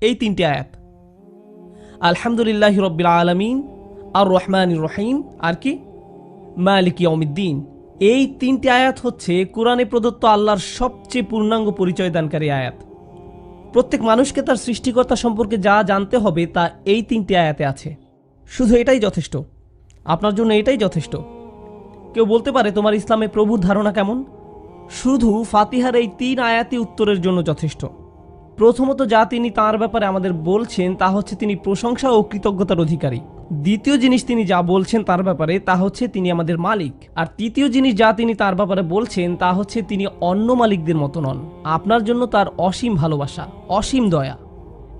এই তিনটি আয়াত, আলহামদুলিল্লাহি রাব্বিল আলামিন, আর রহমানির রহিম, আর কি মালিক ইয়াউমিদ্দিন। এই তিনটি আয়াত হচ্ছে কোরআনে প্রদত্ত আল্লাহর সবচেয়ে পূর্ণাঙ্গ পরিচয় দানকারী আয়াত। প্রত্যেক মানুষকে তার সৃষ্টিকর্তা সম্পর্কে যা জানতে হবে তা এই তিনটি আয়াতে আছে। শুধু এটাই যথেষ্ট, আপনার জন্য এটাই যথেষ্ট। কেউ বলতে পারে তোমার ইসলামে প্রভুর ধারণা কেমন? শুধু ফাতিহার এই 3 আয়াতই উত্তরের জন্য যথেষ্ট। প্রথমত যা তিনি তাঁর ব্যাপারে আমাদের বলছেন তা হচ্ছে তিনি প্রশংসা ও কৃতজ্ঞতার অধিকারী। দ্বিতীয় জিনিস তিনি যা বলছেন তার ব্যাপারে তা হচ্ছে তিনি আমাদের মালিক। আর তৃতীয় জিনিস যা তিনি তার ব্যাপারে বলছেন তা হচ্ছে তিনি অন্য মালিকদের মতো নন। আপনার জন্য তার অসীম ভালোবাসা, অসীম দয়া।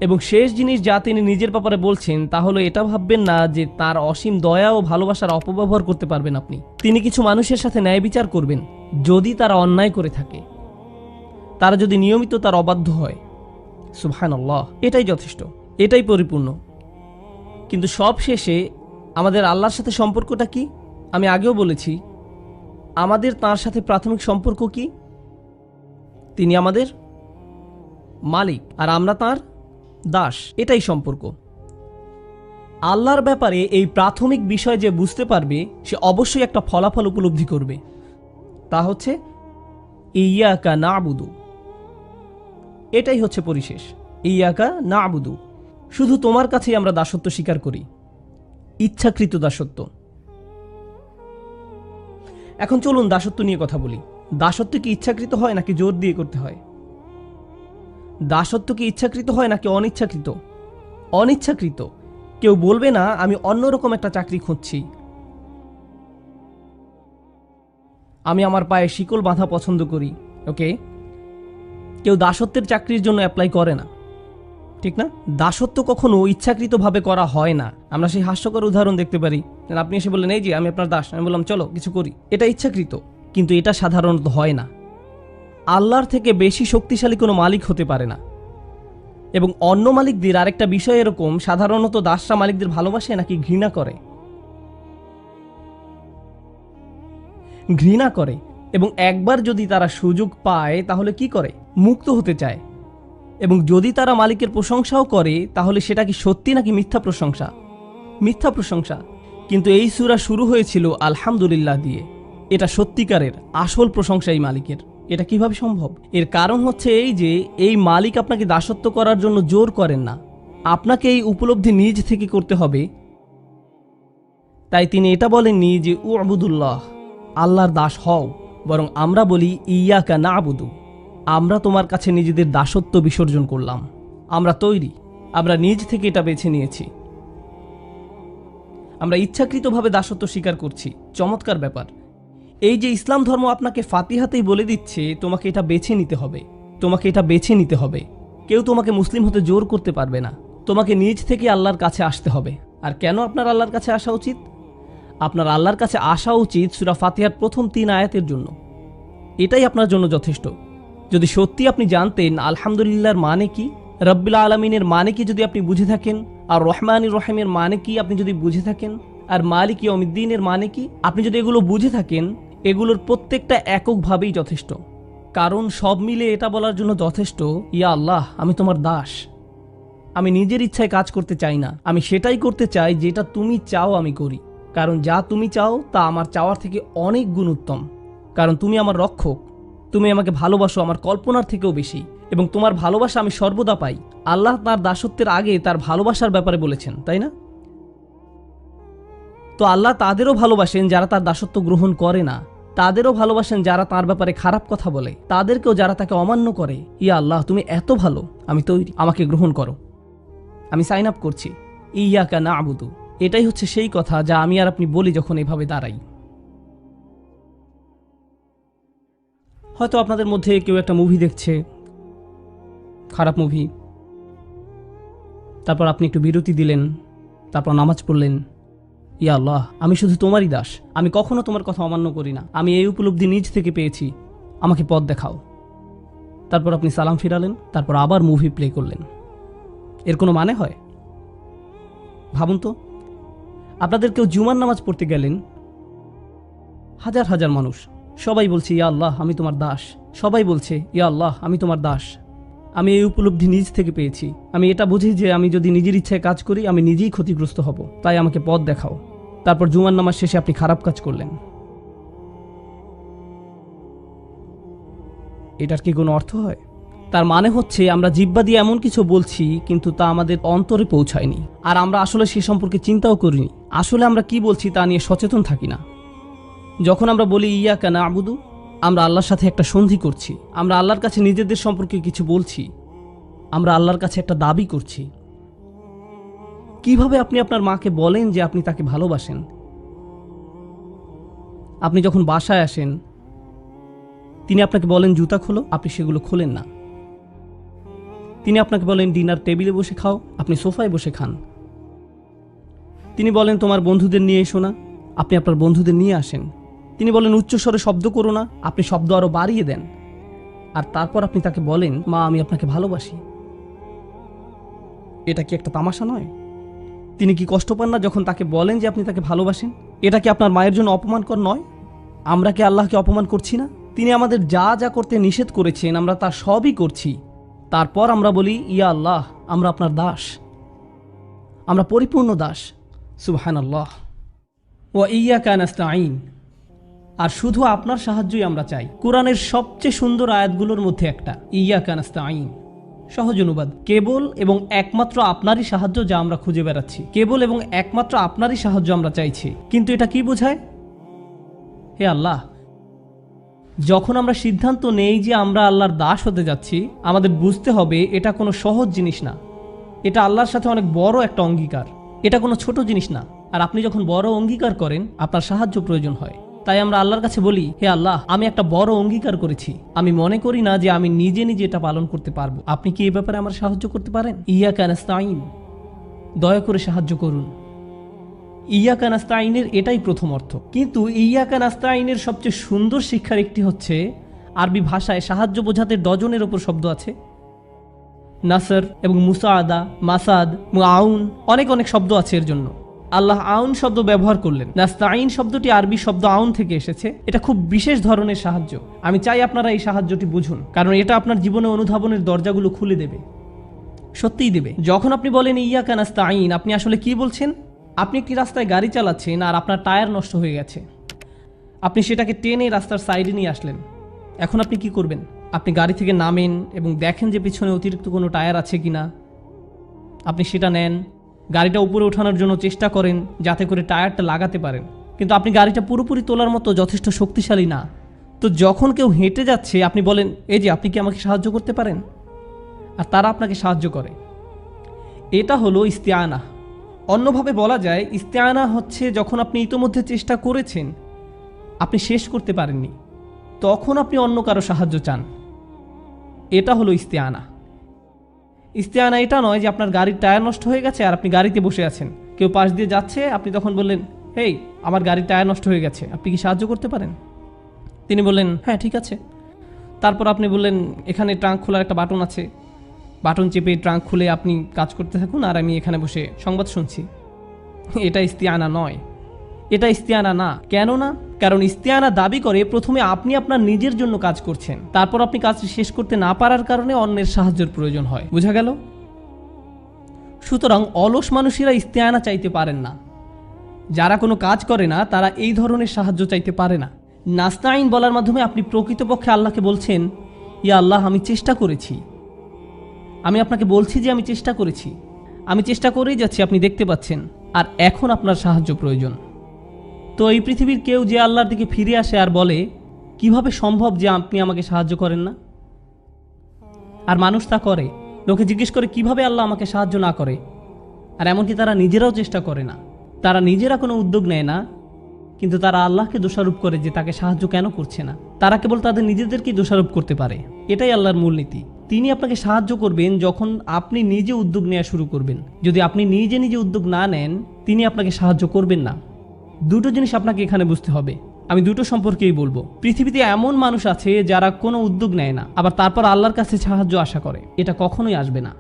এবং শেষ জিনিস যা তিনি নিজের ব্যাপারে বলছেন তা হলো এটা ভাববেন না যে তার অসীম দয়া ও ভালোবাসার অপব্যবহার করতে পারবেন আপনি। তিনি কিছু মানুষের সাথে ন্যায় বিচার করবেন যদি তারা অন্যায় করে থাকে, তারা যদি নিয়মিত তার অবাধ্য হয়। সুবহানাল্লাহ, এটাই যথেষ্ট, এটাই পরিপূর্ণ। কিন্তু সব শেষে আমাদের আল্লাহর সাথে সম্পর্কটা কি? আমি আগেও বলেছি, আমাদের তাঁর সাথে প্রাথমিক সম্পর্ক কি? তিনি আমাদের মালিক আর আমরা তাঁর দাস, এটাই সম্পর্ক। আল্লাহর ব্যাপারে এই প্রাথমিক বিষয় যে বুঝতে পারবে সে অবশ্যই একটা ফলাফল উপলব্ধি করবে, তা হচ্ছে ইয়াকা না'বুদু। এটাই হচ্ছে পরিশেষ, ইয়াকা না'বুদু। শুধু তোমার কাছেই আমরা দাসত্ব স্বীকার করি, ইচ্ছাকৃত দাসত্ব। এখন চলুন দাসত্ব নিয়ে কথা বলি। দাসত্ব কি ইচ্ছাকৃত হয় নাকি জোর দিয়ে করতে হয়? দাসত্ব কি ইচ্ছাকৃত হয় নাকি অনিচ্ছাকৃত? অনিচ্ছাকৃত। কেউ বলবে না আমি অন্যরকম একটা চাকরি খুঁজছি, আমি আমার পায়ে শিকল বাঁধা পছন্দ করি। ওকে, কেউ দাসত্বের চাকরির জন্য অ্যাপ্লাই করে না, ঠিক না? দাসত্ব কখনো ইচ্ছাকৃতভাবে করা হয় না। আমরা সেই হাস্যকর উদাহরণ দেখতে পারি, আপনি এসে বললেন এই যে আমি আপনার দাস, আমি বললাম চলো কিছু করি। এটা ইচ্ছাকৃত, কিন্তু এটা সাধারণত হয় না। আল্লাহর থেকে বেশি শক্তিশালী কোনো মালিক হতে পারে না। এবং অন্য মালিকদের আরেকটা বিষয় এরকম, সাধারণত দাসরা মালিকদের ভালোবাসে নাকি ঘৃণা করে? ঘৃণা করে। এবং একবার যদি তারা সুযোগ পায় তাহলে কি করে? মুক্ত হতে চায়। এবং যদি তারা মালিকের প্রশংসাও করে তাহলে সেটা কি সত্যি নাকি মিথ্যা প্রশংসা? মিথ্যা প্রশংসা। কিন্তু এই সূরা শুরু হয়েছিল আলহামদুলিল্লাহ দিয়ে। এটা সত্যিকারের আসল প্রশংসা এই মালিকের। এটা কিভাবে সম্ভব? এর কারণ হচ্ছে এই যে এই মালিক আপনাকে দাসত্ব করার জন্য জোর করেন না, আপনাকে এই উপলব্ধি নিজ থেকে করতে হবে। তাই তিনি এটা বলেননি যে উ'বুদুল্লাহ, আল্লাহর দাস হও, বরং আমরা বলি ইয়াকা না'বুদু, আমরা তোমার কাছে নিজেদের দাসত্ব বিসর্জন করলাম, আমরা তৈরি, আমরা নিজ থেকে এটা বেছে নিয়েছি, আমরা ইচ্ছাকৃতভাবে দাসত্ব স্বীকার করছি। চমৎকার ব্যাপার। এই যে ইসলাম ধর্ম আপনাকে ফাতিহাতেই বলে দিচ্ছে তোমাকে এটা বেছে নিতে হবে, তোমাকে এটা বেছে নিতে হবে। কেউ তোমাকে মুসলিম হতে জোর করতে পারবে না, তোমাকে নিজ থেকে আল্লাহর কাছে আসতে হবে। আর কেন আপনার আল্লাহর কাছে আসা উচিত? আপনার আল্লাহর কাছে আসা উচিত সূরা ফাতিহার প্রথম 3 আয়াতের জন্য। এটাই আপনার জন্য যথেষ্ট। যদি সত্যি আপনি জানতেন আলহামদুলিল্লাহর মানে কি, রব্বিল আলামিনের মানে কি যদি আপনি বুঝে থাকেন, আর রহমানির রহিমের মানে কি আপনি যদি বুঝে থাকেন, আর মালিক ইয়াউমিদ্দিনের মানে কি আপনি যদি এগুলো বুঝে থাকেন, এগুলোর প্রত্যেকটা এককভাবেই যথেষ্ট। কারণ সব মিলে এটা বলার জন্য যথেষ্ট, ইয়া আল্লাহ আমি তোমার দাস, আমি নিজের ইচ্ছায় কাজ করতে চাই না, আমি সেটাই করতে চাই যেটা তুমি চাও আমি করি। কারণ যা তুমি চাও তা আমার চাওয়ার থেকে অনেক গুণ উত্তম। কারণ তুমি আমার রক্ষক, তুমি আমাকে ভালোবাসো আমার কল্পনার থেকেও বেশি, এবং তোমার ভালোবাসা আমি সর্বদা পাই। আল্লাহ তার দাসত্বের আগে তার ভালোবাসার ব্যাপারে বলেছেন, তাই না? তো আল্লাহ তাদেরও ভালোবাসেন যারা তার দাসত্ব গ্রহণ করে না, তাদেরও ভালোবাসেন যারা তার ব্যাপারে খারাপ কথা বলে, তাদেরকেও যারা তাকে অমান্য করে। ইয়া আল্লাহ তুমি এত ভালো, আমি তৈরি, আমাকে গ্রহণ করো, আমি সাইন আপ করছি। ইয়াকা না'বুদু, এটাই হচ্ছে সেই কথা যা আমি আর আপনি বলি যখন এভাবে দাঁড়াই। হয়তো আপনাদের মধ্যে কেউ একটা মুভি দেখছে, খারাপ মুভি, তারপর আপনি একটু বিরতি দিলেন, তারপর নামাজ পড়লেন, ইয়া আল্লাহ আমি শুধু তোমারই দাস, আমি কখনো তোমার কথা অমান্য করি না, আমি এই উপলব্ধি নিজ থেকে পেয়েছি, আমাকে পথ দেখাও। তারপর আপনি সালাম ফিরালেন, তারপর আবার মুভি প্লে করলেন। এর কোনো মানে হয়? ভাবুন তো, আপনাদের কেউ জুমার নামাজ পড়তে গেলেন, হাজার হাজার মানুষ, সবাই বলছে ইয়া আল্লাহ আমি তোমার দাস, সবাই বলছে ইয়া আল্লাহ আমি তোমার দাস, আমি এই উপলব্ধি নিজ থেকে পেয়েছি। আমি এটা বুঝি যে আমি যদি নিজের ইচ্ছায় কাজ করি আমি নিজেই ক্ষতিগ্রস্ত হব, তাই আমাকে পথ দেখাও। তারপর জুমার নামাজ শেষে আপনি খারাপ কাজ করলেন। এটার কি কোনো অর্থ হয়? তার মানে হচ্ছে আমরা জিহ্বা দিয়ে এমন কিছু বলছি কিন্তু তা আমাদের অন্তরে পৌঁছায়নি, আর আমরা আসলে সে সম্পর্কে চিন্তাও করিনি। আসলে আমরা কি বলছি তা নিয়ে সচেতন থাকি না। যখন আমরা বলি ইয়াকা না'বুদু, আমরা আল্লাহর সাথে একটা সন্ধি করছি। আমরা আল্লাহর কাছে নিজেদের সম্পর্কে কিছু বলছি, আমরা আল্লাহর কাছে একটা দাবি করছি। কিভাবে আপনি আপনার মাকে বলেন যে আপনি তাকে ভালোবাসেন? আপনি যখন বাসায় আসেন তিনি আপনাকে বলেন জুতা খোলো, আপনি সেগুলো খোলেন না। তিনি আপনাকে বলেন ডিনার টেবিলে বসে খাও, আপনি সোফায় বসে খান। তিনি বলেন তোমার বন্ধুদের নিয়ে এসো না, আপনি আপনার বন্ধুদের নিয়ে আসেন। তিনি বলেন উচ্চস্বরে শব্দ করো না, আপনি শব্দ আরো বাড়িয়ে দেন। আর তারপর আপনি তাকে বলেন মা আমি আপনাকে ভালোবাসি। এটা কি একটা তামাশা নয়? তিনি কি কষ্ট পান না যখন তাকে বলেন যে আপনি তাকে ভালোবাসেন? এটা কি আপনার মায়ের জন্য অপমানকর নয়? আমরা কি আল্লাহকে অপমান করছি না? তিনি আমাদের যা যা করতে নিষেধ করেছেন আমরা তা সবই করছি। তারপর আমরা বলি ইয়া আল্লাহ আমরা আপনার দাস, আমরা পরিপূর্ণ দাস। সুবহানাল্লাহ। ওয়া ইয়্যাকা নাস্তাঈন, আর শুধু আপনার সাহায্যই আমরা চাই। কোরআনের সবচেয়ে সুন্দর আয়াতগুলোর মধ্যে একটা ইয়্যাকা নাস্তাঈন। সহজ অনুবাদ, কেবল এবং একমাত্র আপনারই সাহায্য যা আমরা খুঁজে বেড়াচ্ছি। কেবল এবং একমাত্র আপনারই সাহায্য আমরা চাইছি। কিন্তু এটা কি বোঝায়? হে আল্লাহ, যখন আমরা সিদ্ধান্ত নেই যে আমরা আল্লাহর দাস হতে যাচ্ছি, আমাদের বুঝতে হবে এটা কোনো সহজ জিনিস না। এটা আল্লাহর সাথে অনেক বড় একটা অঙ্গীকার, এটা কোনো ছোট জিনিস না। আর আপনি যখন বড় অঙ্গীকার করেন আপনার সাহায্য প্রয়োজন হয়। তাই আমরা আল্লাহর কাছে বলি হে আল্লাহ আমি একটা বড় অঙ্গীকার করেছি, আমি মনে করি না যে আমি নিজে নিজে এটা পালন করতে পারবো। আপনি কি এই ব্যাপারে আমার সাহায্য করতে পারেন? ইয়্যাকা নাস্তাঈন, দয়া করে সাহায্য করুন। ইয়্যাকা নাস্তাঈনের এটাই প্রথম অর্থ। কিন্তু ইয়্যাকা নাস্তাঈনের সবচেয়ে সুন্দর শিক্ষার একটি হচ্ছে আরবি ভাষায় সাহায্য বোঝাতে ডজনের ওপর শব্দ আছে। নাসর এবং মুসাআদা, মাসাদ, মুআউন, অনেক অনেক শব্দ আছে এর জন্য। আল্লাহ আউন শব্দ ব্যবহার করলেন। নাস্তাঈন শব্দটি আরবি শব্দ আউন থেকে এসেছে। এটা খুব বিশেষ ধরনের সাহায্য। আমি চাই আপনারা এই সাহায্যটি বুঝুন, কারণ এটা আপনার জীবনে অনুধাবনের দরজাগুলো খুলে দেবে, সত্যিই দেবে। যখন আপনি বলেন ইয়্যাকা নাস্তাঈন, আপনি আসলে কি বলছেন? আপনি একটি রাস্তায় গাড়ি চালাচ্ছেন আর আপনার টায়ার নষ্ট হয়ে গেছে। আপনি সেটাকে টেনে রাস্তার সাইডে নিয়ে আসলেন। এখন আপনি কি করবেন? আপনি গাড়ি থেকে নামেন এবং দেখেন যে পিছনে অতিরিক্ত কোনো টায়ার আছে কিনা। আপনি সেটা নেন, গাড়িটা উপরে ওঠানোর জন্য চেষ্টা করেন যাতে করে টায়ারটা লাগাতে পারেন। কিন্তু আপনি গাড়িটা পুরোপুরি তোলার মতো যথেষ্ট শক্তিশালী না। তো যখন কেউ হেঁটে যাচ্ছে আপনি বলেন এই যে আপনি কি আমাকে সাহায্য করতে পারেন? আর তারা আপনাকে সাহায্য করে। এটা হলো ইস্তিআনা। অন্যভাবে বলা যায় ইস্তিআনা হচ্ছে যখন আপনি ইতোমধ্যে চেষ্টা করেছেন, আপনি শেষ করতে পারেননি, তখন আপনি অন্য কারো সাহায্য চান। এটা হলো ইস্তিআনা। ইস্তিআনা এটা নয় যে আপনার গাড়ির টায়ার নষ্ট হয়ে গেছে আর আপনি গাড়িতে বসে আছেন, কেউ পাশ দিয়ে যাচ্ছে, আপনি তখন বললেন হেই আমার গাড়ির টায়ার নষ্ট হয়ে গেছে, আপনি কি সাহায্য করতে পারেন? তিনি বললেন হ্যাঁ ঠিক আছে। তারপর আপনি বললেন এখানে ট্রাঙ্ক খোলার একটা বাটন আছে, বাটন চেপে ট্রাঙ্ক খুলে আপনি কাজ করতে থাকুন আর আমি এখানে বসে সংবাদ শুনছি। এটা ইস্তিআনা নয়, এটা ইস্তিআনা না। কেন না? কারণ ইস্তিআনা দাবি করে প্রথমে আপনি আপনার নিজের জন্য কাজ করছেন, তারপর আপনি কাজটি শেষ করতে না পারার কারণে অন্যের সাহায্যের প্রয়োজন হয়। বোঝা গেল? সুতরাং অলস মানুষেরা ইস্তিআনা চাইতে পারেন না। যারা কোনো কাজ করে না তারা এই ধরনের সাহায্য চাইতে পারে না। নাস্তাঈন বলার মাধ্যমে আপনি প্রকৃতপক্ষে আল্লাহকে বলছেন ইয়া আল্লাহ আমি চেষ্টা করেছি, আমি আপনাকে বলছি যে আমি চেষ্টা করেছি, আমি চেষ্টা করেই যাচ্ছি, আপনি দেখতে পাচ্ছেন, আর এখন আপনার সাহায্য প্রয়োজন। তো এই পৃথিবীর কেউ যে আল্লাহর দিকে ফিরে আসে আর বলে কিভাবে সম্ভব যে আপনি আমাকে সাহায্য করেন না? আর মানুষ তা করে। লোকে জিজ্ঞেস করে কিভাবে আল্লাহ আমাকে সাহায্য না করে, আর এমনকি তারা নিজেরাও চেষ্টা করে না, তারা নিজেরা কোনো উদ্যোগ নেয় না, কিন্তু তারা আল্লাহকে দোষারোপ করে যে তাকে সাহায্য কেন করছে না। তারা কেবল তাদের নিজেদেরকেই দোষারোপ করতে পারে। এটাই আল্লাহর মূলনীতি। তিনি আপনাকে সাহায্য করবেন যখন আপনি নিজে উদ্যোগ নেওয়া শুরু করবেন। যদি আপনি নিজে নিজে উদ্যোগ না নেন তিনি আপনাকে সাহায্য করবেন না। দুটো জিনিস আপনাকে এখানে বুঝতে হবে। আমি দুটো সম্পর্কেই বলবো। পৃথিবীতে এমন মানুষ আছে যারা কোনো উদ্যোগ নেয় না, আবার তারপর আল্লাহর কাছে সাহায্য আশা করে। এটা কখনোই আসবে না।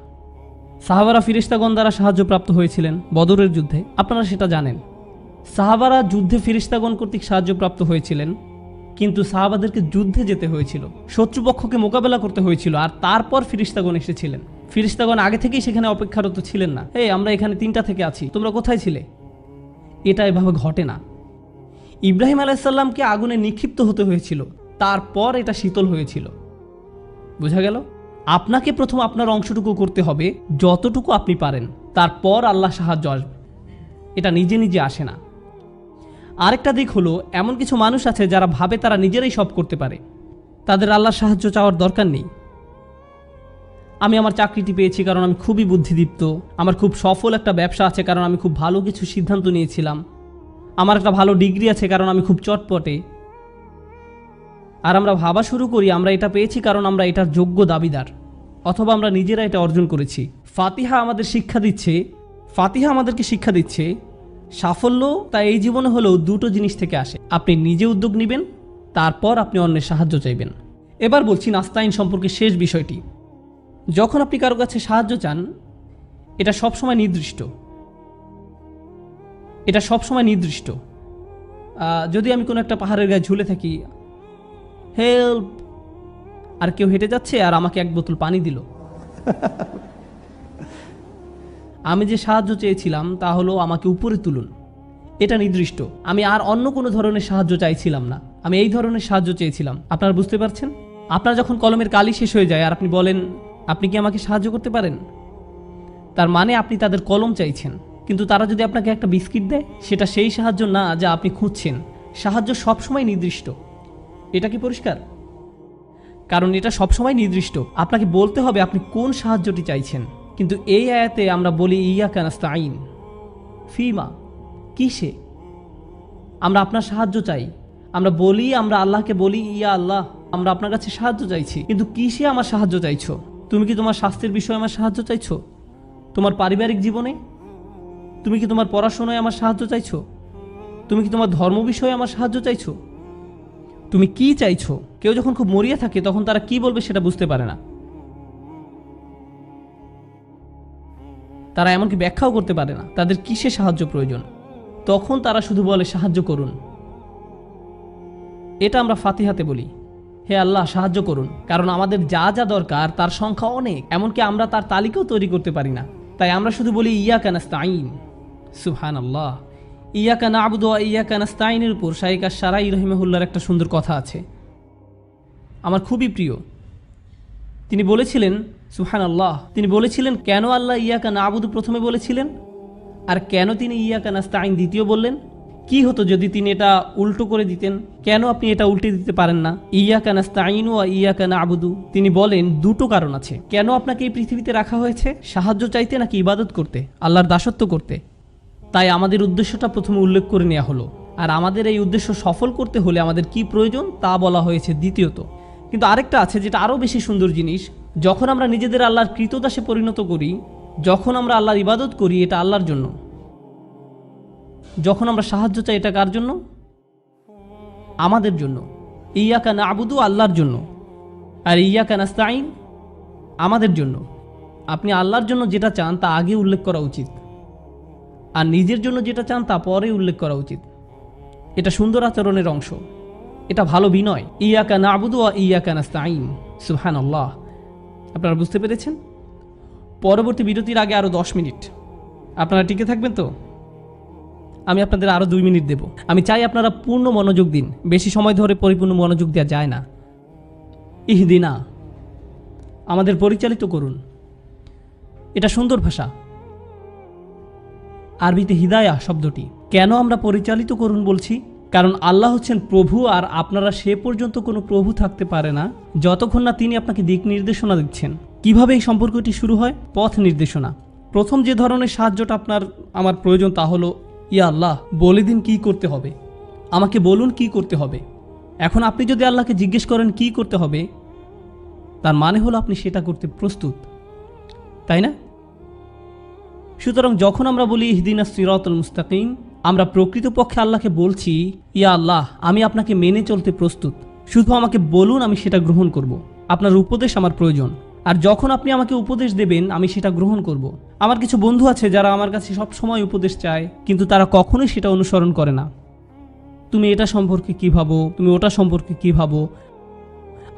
সাহাবারা ফিরিস্তাগণ দ্বারা সাহায্যপ্রাপ্ত হয়েছিলেন বদরের যুদ্ধে, আপনারা সেটা জানেন। সাহাবারা যুদ্ধে ফিরিস্তাগণ কর্তৃক সাহায্যপ্রাপ্ত হয়েছিলেন। কিন্তু সাহাবাদেরকে যুদ্ধে যেতে হয়েছিল, শত্রুপক্ষকে মোকাবেলা করতে হয়েছিল, আর তারপর ফিরিস্তাগণ এসেছিলেন। ফিরিস্তাগণ আগে থেকেই সেখানে অপেক্ষারত ছিলেন না, এই আমরা এখানে 3টা থেকে আছি, তোমরা কোথায় ছিলে। এটা এভাবে ঘটে না। ইব্রাহিম আলাইসাল্লামকে আগুনে নিক্ষিপ্ত হতে হয়েছিল, তারপর এটা শীতল হয়েছিল। বোঝা গেল? আপনাকে প্রথম আপনার অংশটুকু করতে হবে, যতটুকু আপনি পারেন, তারপর আল্লাহ সাহায্য আসবে। এটা নিজে নিজে আসে না। আরেকটা দিক হলো, এমন কিছু মানুষ আছে যারা ভাবে তারা নিজেরাই সব করতে পারে, তাদের আল্লাহর সাহায্য চাওয়ার দরকার নেই। আমি আমার চাকরিটি পেয়েছি কারণ আমি খুবই বুদ্ধিদীপ্ত, আমার খুব সফল একটা ব্যবসা আছে কারণ আমি খুব ভালো কিছু সিদ্ধান্ত নিয়েছিলাম, আমার একটা ভালো ডিগ্রি আছে কারণ আমি খুব চটপটে। আর আমরা ভাবা শুরু করি আমরা এটা পেয়েছি কারণ আমরা এটার যোগ্য দাবিদার, অথবা আমরা নিজেরা এটা অর্জন করেছি। ফাতিহা আমাদেরকে শিক্ষা দিচ্ছে সাফল্য তা এই জীবনে হলেও 2টো জিনিস থেকে আসে। আপনি নিজে উদ্যোগ নেবেন, তারপর আপনি অন্যের সাহায্য চাইবেন। এবার বলছি নাস্তাইন সম্পর্কে শেষ বিষয়টি। যখন আপনি কারো কাছে সাহায্য চান, এটা সবসময় নির্দিষ্ট। যদি আমি কোনো একটা পাহাড়ের গায়ে ঝুলে থাকি, হেল্প, আর কেউ হেঁটে যাচ্ছে আর আমাকে 1 বোতল পানি দিল, আমি যে সাহায্য চেয়েছিলাম তা হলো আমাকে উপরে তুলুন। এটা নির্দিষ্ট। আমি আর অন্য কোনো ধরনের সাহায্য চাইছিলাম না, আমি এই ধরনের সাহায্য চেয়েছিলাম। আপনারা বুঝতে পারছেন? আপনার যখন কলমের কালি শেষ হয়ে যায় আর আপনি বলেন আপনি কি আমাকে সাহায্য করতে পারেন, তার মানে আপনি তাদের কলম চাইছেন। কিন্তু তারা যদি আপনাকে একটা বিস্কিট দেয়, সেটা সেই সাহায্য না যা আপনি খুঁজছেন। সাহায্য সবসময় নির্দিষ্ট। এটা কি পরিষ্কার? কারণ এটা সবসময় নির্দিষ্ট, আপনাকে বলতে হবে আপনি কোন সাহায্যটি চাইছেন। কিন্তু এই আয়াতে আমরা বলি ইয়াকা নাস্তাইন, ফিমা, কিসে? আমরা আপনার সাহায্য চাই, আমরা আল্লাহকে বলি ইয়া আল্লাহ, আমরা আপনার কাছে সাহায্য চাইছি, কিন্তু কিসে আমার সাহায্য চাইছো? তুমি কি তোমার স্বাস্থ্যের বিষয়ে আমার সাহায্য চাইছো? তোমার পারিবারিক জীবনে? তুমি কি তোমার পড়াশোনায় আমার সাহায্য চাইছো? তুমি কি তোমার ধর্ম বিষয়ে আমার সাহায্য চাইছো? তুমি কি চাইছো? কেউ যখন খুব মরিয়া থাকে তখন তারা কি বলবে সেটা বুঝতে পারে না, তারা এমনকি ব্যাখ্যাও করতে পারে না তাদের কিসে সাহায্য প্রয়োজন। তখন তারা শুধু বলে সাহায্য করুন। এটা আমরা ফাতিহাতে বলি, হে আল্লাহ সাহায্য করুন, কারণ আমাদের যা যা দরকার তার সংখ্যা অনেক, এমনকি আমরা তার তালিকাও তৈরি করতে পারি না। তাই আমরা শুধু বলি ইয়াকা নাস্তাইন। সুবহানাল্লাহ। ইয়াকা না'বুদু ওয়া ইয়াকা নাস্তাইনের উপর শাইখ আশ-শারাই রাহিমাহুল্লাহর একটা সুন্দর কথা আছে, আমার খুবই প্রিয়। তিনি বলেছিলেন, সুবহানাল্লাহ, তিনি বলেছিলেন কেন আল্লাহ ইয়াকা না'বুদু প্রথমে বলেছিলেন আর কেন তিনি ইয়াকা নাস্তাইন দ্বিতীয় বললেন। কি হতো যদি তিনি এটা উল্টো করে দিতেন? কেন আপনি এটা উল্টে দিতে পারেন না, ইয়াকা নাস্তাইনু ওয়া ইয়াকা না'বুদু? তিনি বলেন 2টো কারণ আছে কেন আপনাকে এই পৃথিবীতে রাখা হয়েছে, সাহায্য চাইতে নাকি ইবাদত করতে, আল্লাহর দাসত্ব করতে। তাই আমাদের উদ্দেশ্যটা প্রথমে উল্লেখ করে নেওয়া হলো, আর আমাদের এই উদ্দেশ্য সফল করতে হলে আমাদের কি প্রয়োজন তা বলা হয়েছে দ্বিতীয়ত। কিন্তু আরেকটা আছে যেটা আরও বেশি সুন্দর জিনিস, যখন আমরা নিজেদের আল্লাহর কৃতদাসে পরিণত করি, যখন আমরা আল্লাহর ইবাদত করি, এটা আল্লাহর জন্য। যখন আমরা সাহায্য চাই, এটা কার জন্য? আমাদের জন্য। ইয়াকা না'বুদু আল্লাহর জন্য, আর ইয়াকা নাস্তাইন আমাদের জন্য। আপনি আল্লাহর জন্য যেটা চান তা আগে উল্লেখ করা উচিত, আর নিজের জন্য যেটা চান তা পরে উল্লেখ করা উচিত। এটা সুন্দর আচরণের অংশ, এটা ভালো বিনয়। ইয়াকা না'বুদু ওয়া ইয়াকা নাস্তাইন। সুবহানাল্লাহ। আপনারা বুঝতে পেরেছেন? পরবর্তী বিরতির আগে আরও 10 মিনিট আপনারা টিকে থাকবেন তো? আমি আপনাদের আরও 2 মিনিট দেব। আমি চাই আপনারা পূর্ণ মনোযোগ দিন, বেশি সময় ধরে পরিপূর্ণ মনোযোগ দেওয়া যায় না। ইহদিনা, আমাদের পরিচালিত করুন, এটা সুন্দর ভাষা। আরবিতে হিদায়া শব্দটি। কেন আমরা পরিচালিত করুন বলছি? কারণ আল্লাহ হচ্ছেন প্রভু, আর আপনারা সে পর্যন্ত কোনো প্রভু থাকতে পারে না যতক্ষণ না তিনি আপনাকে দিক নির্দেশনা দিচ্ছেন। কিভাবে এই সম্পর্কটি শুরু হয়? পথ নির্দেশনা। প্রথম যে ধরনের সাহায্যটা আমার প্রয়োজন তা হলো, ইয়া আল্লাহ বলে দিন কি করতে হবে, আমাকে বলুন কি করতে হবে। এখন আপনি যদি আল্লাহকে জিজ্ঞেস করেন কি করতে হবে, তার মানে হলো আপনি সেটা করতে প্রস্তুত, তাই না? সুতরাং যখন আমরা বলি ইহদিনাস সিরাতাল মুস্তাকিম, আমরা প্রকৃতপক্ষে আল্লাহকে বলছি, ইয়া আল্লাহ আমি আপনাকে মেনে চলতে প্রস্তুত, শুধু আমাকে বলুন, আমি সেটা গ্রহণ করব। আপনার উপদেশ আমার প্রয়োজন, আর যখন আপনি আমাকে উপদেশ দেবেন আমি সেটা গ্রহণ করব। আমার কিছু বন্ধু আছে যারা আমার কাছে সব সময় উপদেশ চায়, কিন্তু তারা কখনোই সেটা অনুসরণ করে না। তুমি এটা সম্পর্কে কী ভাবো, তুমি ওটা সম্পর্কে কী ভাবো,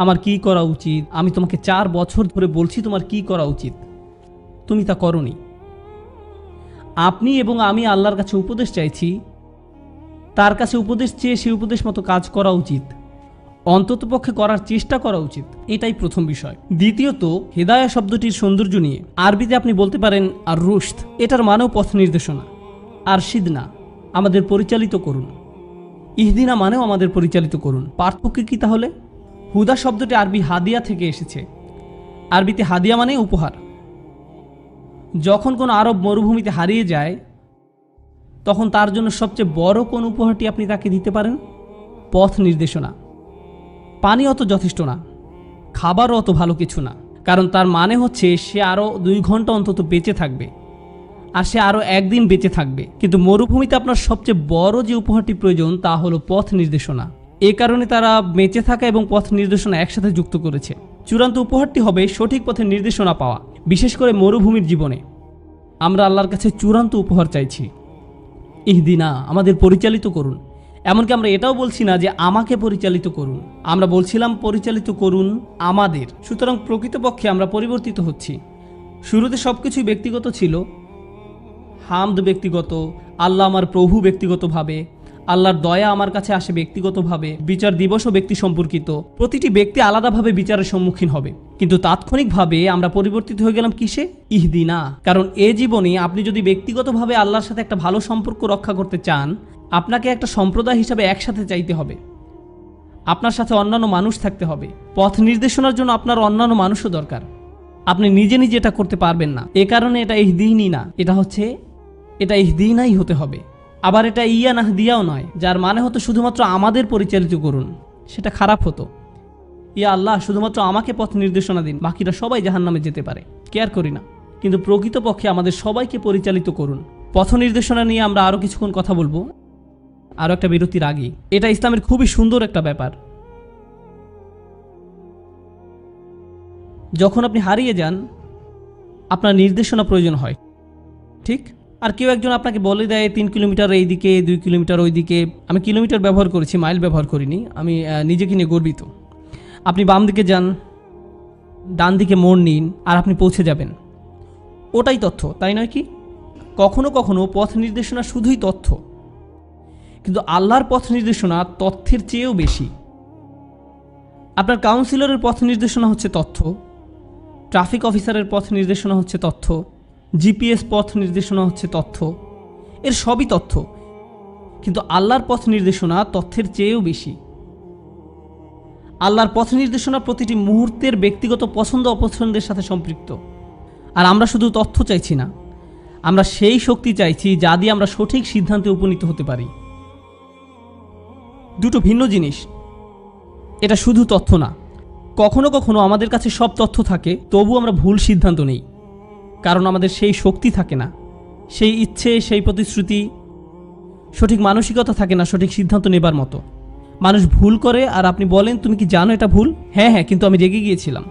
আমার কি করা উচিত, আমি তোমাকে 4 বছর ধরে বলছি তোমার কি করা উচিত, তুমি তা করনি। আপনি এবং আমি আল্লাহর কাছে উপদেশ চাইছি, তার কাছে উপদেশ চেয়ে সেই উপদেশ মতো কাজ করা উচিত, অন্ততপক্ষে করার চেষ্টা করা উচিত। এটাই প্রথম বিষয়। দ্বিতীয়ত, হেদায়া শব্দটির সৌন্দর্য নিয়ে আরবিতে আপনি বলতে পারেন আর রুশদ, এটার মানেও পথ নির্দেশনা। আরশিদনা, আমাদের পরিচালিত করুন। ইহদিনা মানেও আমাদের পরিচালিত করুন। পার্থক্য কি তাহলে? হুদা শব্দটি আরবি হাদিয়া থেকে এসেছে। আরবিতে হাদিয়া মানে উপহার। যখন কোনো আরব মরুভূমিতে হারিয়ে যায়, তখন তার জন্য সবচেয়ে বড় কোন উপহারটি আপনি তাকে দিতে পারেন? পথ নির্দেশনা। পানি অত যথেষ্ট না, খাবারও অত ভালো কিছু না, কারণ তার মানে হচ্ছে সে আরও 2 ঘন্টা অন্তত বেঁচে থাকবে, আর সে আরও 1 দিন বেঁচে থাকবে। কিন্তু মরুভূমিতে আপনার সবচেয়ে বড় যে উপহারটি প্রয়োজন তা হলো পথ নির্দেশনা। এ কারণে তারা বেঁচে থাকা এবং পথ নির্দেশনা একসাথে যুক্ত করেছে। চূড়ান্ত উপহারটি হবে সঠিক পথের নির্দেশনা পাওয়া, বিশেষ করে মরুভূমির জীবনে। আমরা আল্লাহর কাছে চূড়ান্ত উপহার চাইছি, ইহদিনা, আমাদের পরিচালিত করুন। এমনকি আমরা এটাও বলছি না যে আমাকে পরিচালিত করুন, আমরা বলছিলাম পরিচালিত করুন আমাদের। সুতরাং প্রকৃতপক্ষে আমরা পরিবর্তিত হচ্ছি। শুরুতে সব কিছুই ব্যক্তিগত ছিল, হামদ ব্যক্তিগত, আল্লাহ আমার প্রভু ব্যক্তিগতভাবে, আল্লাহর দয়া আমার কাছে আসে ব্যক্তিগতভাবে, বিচার দিবসও ব্যক্তি সম্পর্কিত, প্রতিটি ব্যক্তি আলাদাভাবে বিচারের সম্মুখীন হবে। কিন্তু তাৎক্ষণিকভাবে আমরা পরিবর্তিত হয়ে গেলাম কিসে? ইহদিনা। কারণ এ জীবনে আপনি যদি ব্যক্তিগতভাবে আল্লাহর সাথে একটা ভালো সম্পর্ক রক্ষা করতে চান, আপনাকে একটা সম্প্রদায় হিসাবে একসাথে চাইতে হবে, আপনার সাথে অন্যান্য মানুষ থাকতে হবে। পথ নির্দেশনার জন্য আপনার অন্যান্য মানুষও দরকার। আপনি নিজে নিজে এটা করতে পারবেন না। এ কারণে এটা ইহদিনই না, এটা ইহদিনাই হতে হবে। আবার এটা ইয়া নাহদিয়াও নয়, যার মানে হতো শুধুমাত্র আমাদের পরিচালিত করুন, সেটা খারাপ হতো। ইয়া আল্লাহ, শুধুমাত্র আমাকে পথ নির্দেশনা দিন, বাকিরা সবাই জাহান্নামে যেতে পারে, কেয়ার করি না। কিন্তু প্রকৃতপক্ষে আমাদের সবাইকে পরিচালিত করুন। পথ নির্দেশনা নিয়ে আমরা আরও কিছুক্ষণ কথা বলবো, আরও একটা বিরতির আগে। এটা ইসলামের খুবই সুন্দর একটা ব্যাপার। যখন আপনি হারিয়ে যান, আপনার নির্দেশনা প্রয়োজন হয়, ঠিক? আর কেউ একজন আপনাকে বলে দেয় 3 কিলোমিটার এই দিকে, 2 কিলোমিটার ওই দিকে। আমি কিলোমিটার ব্যবহার করেছি, মাইল ব্যবহার করিনি। আমি নিজেকে নিয়ে গর্বিত। আপনি বাম দিকে যান, ডান দিকে মোড় নিন, আর আপনি পৌঁছে যাবেন। ওটাই তথ্য, তাই নয় কি? কখনো কখনো পথ নির্দেশনা শুধুই তথ্য, কিন্তু আল্লাহর পথ নির্দেশনা তথ্যের চেয়েও বেশি। আপনার কাউন্সিলরের পথ নির্দেশনা হচ্ছে তথ্য, ট্রাফিক অফিসারের পথ নির্দেশনা হচ্ছে তথ্য, জিপিএস পথ নির্দেশনা হচ্ছে তথ্য, এর সবই তথ্য। কিন্তু আল্লাহর পথ নির্দেশনা তথ্যের চেয়েও বেশি। আল্লাহর পথ নির্দেশনা প্রতিটি মুহূর্তের ব্যক্তিগত পছন্দ অপছন্দের সাথে সম্পৃক্ত। আর আমরা শুধু তথ্য চাইছি না, আমরা সেই শক্তি চাইছি যা দিয়ে আমরা সঠিক সিদ্ধান্তে উপনীত হতে পারি। দুটো ভিন্ন জিনিস। এটা শুধু তথ্য না। কখনো কখনো আমাদের কাছে সব তথ্য থাকে, তবু আমরা ভুল সিদ্ধান্ত নেই, কারণ আমাদের সেই শক্তি থাকে না, সেই ইচ্ছে, সেই প্রতিশ্রুতি, সঠিক মানসিকতা থাকে না সঠিক সিদ্ধান্ত নেবার মতো। মানুষ ভুল করে, আর আপনি বলেন তুমি কি জানো এটা ভুল? হ্যাঁ হ্যাঁ, কিন্তু আমি রেগে গিয়েছিলাম।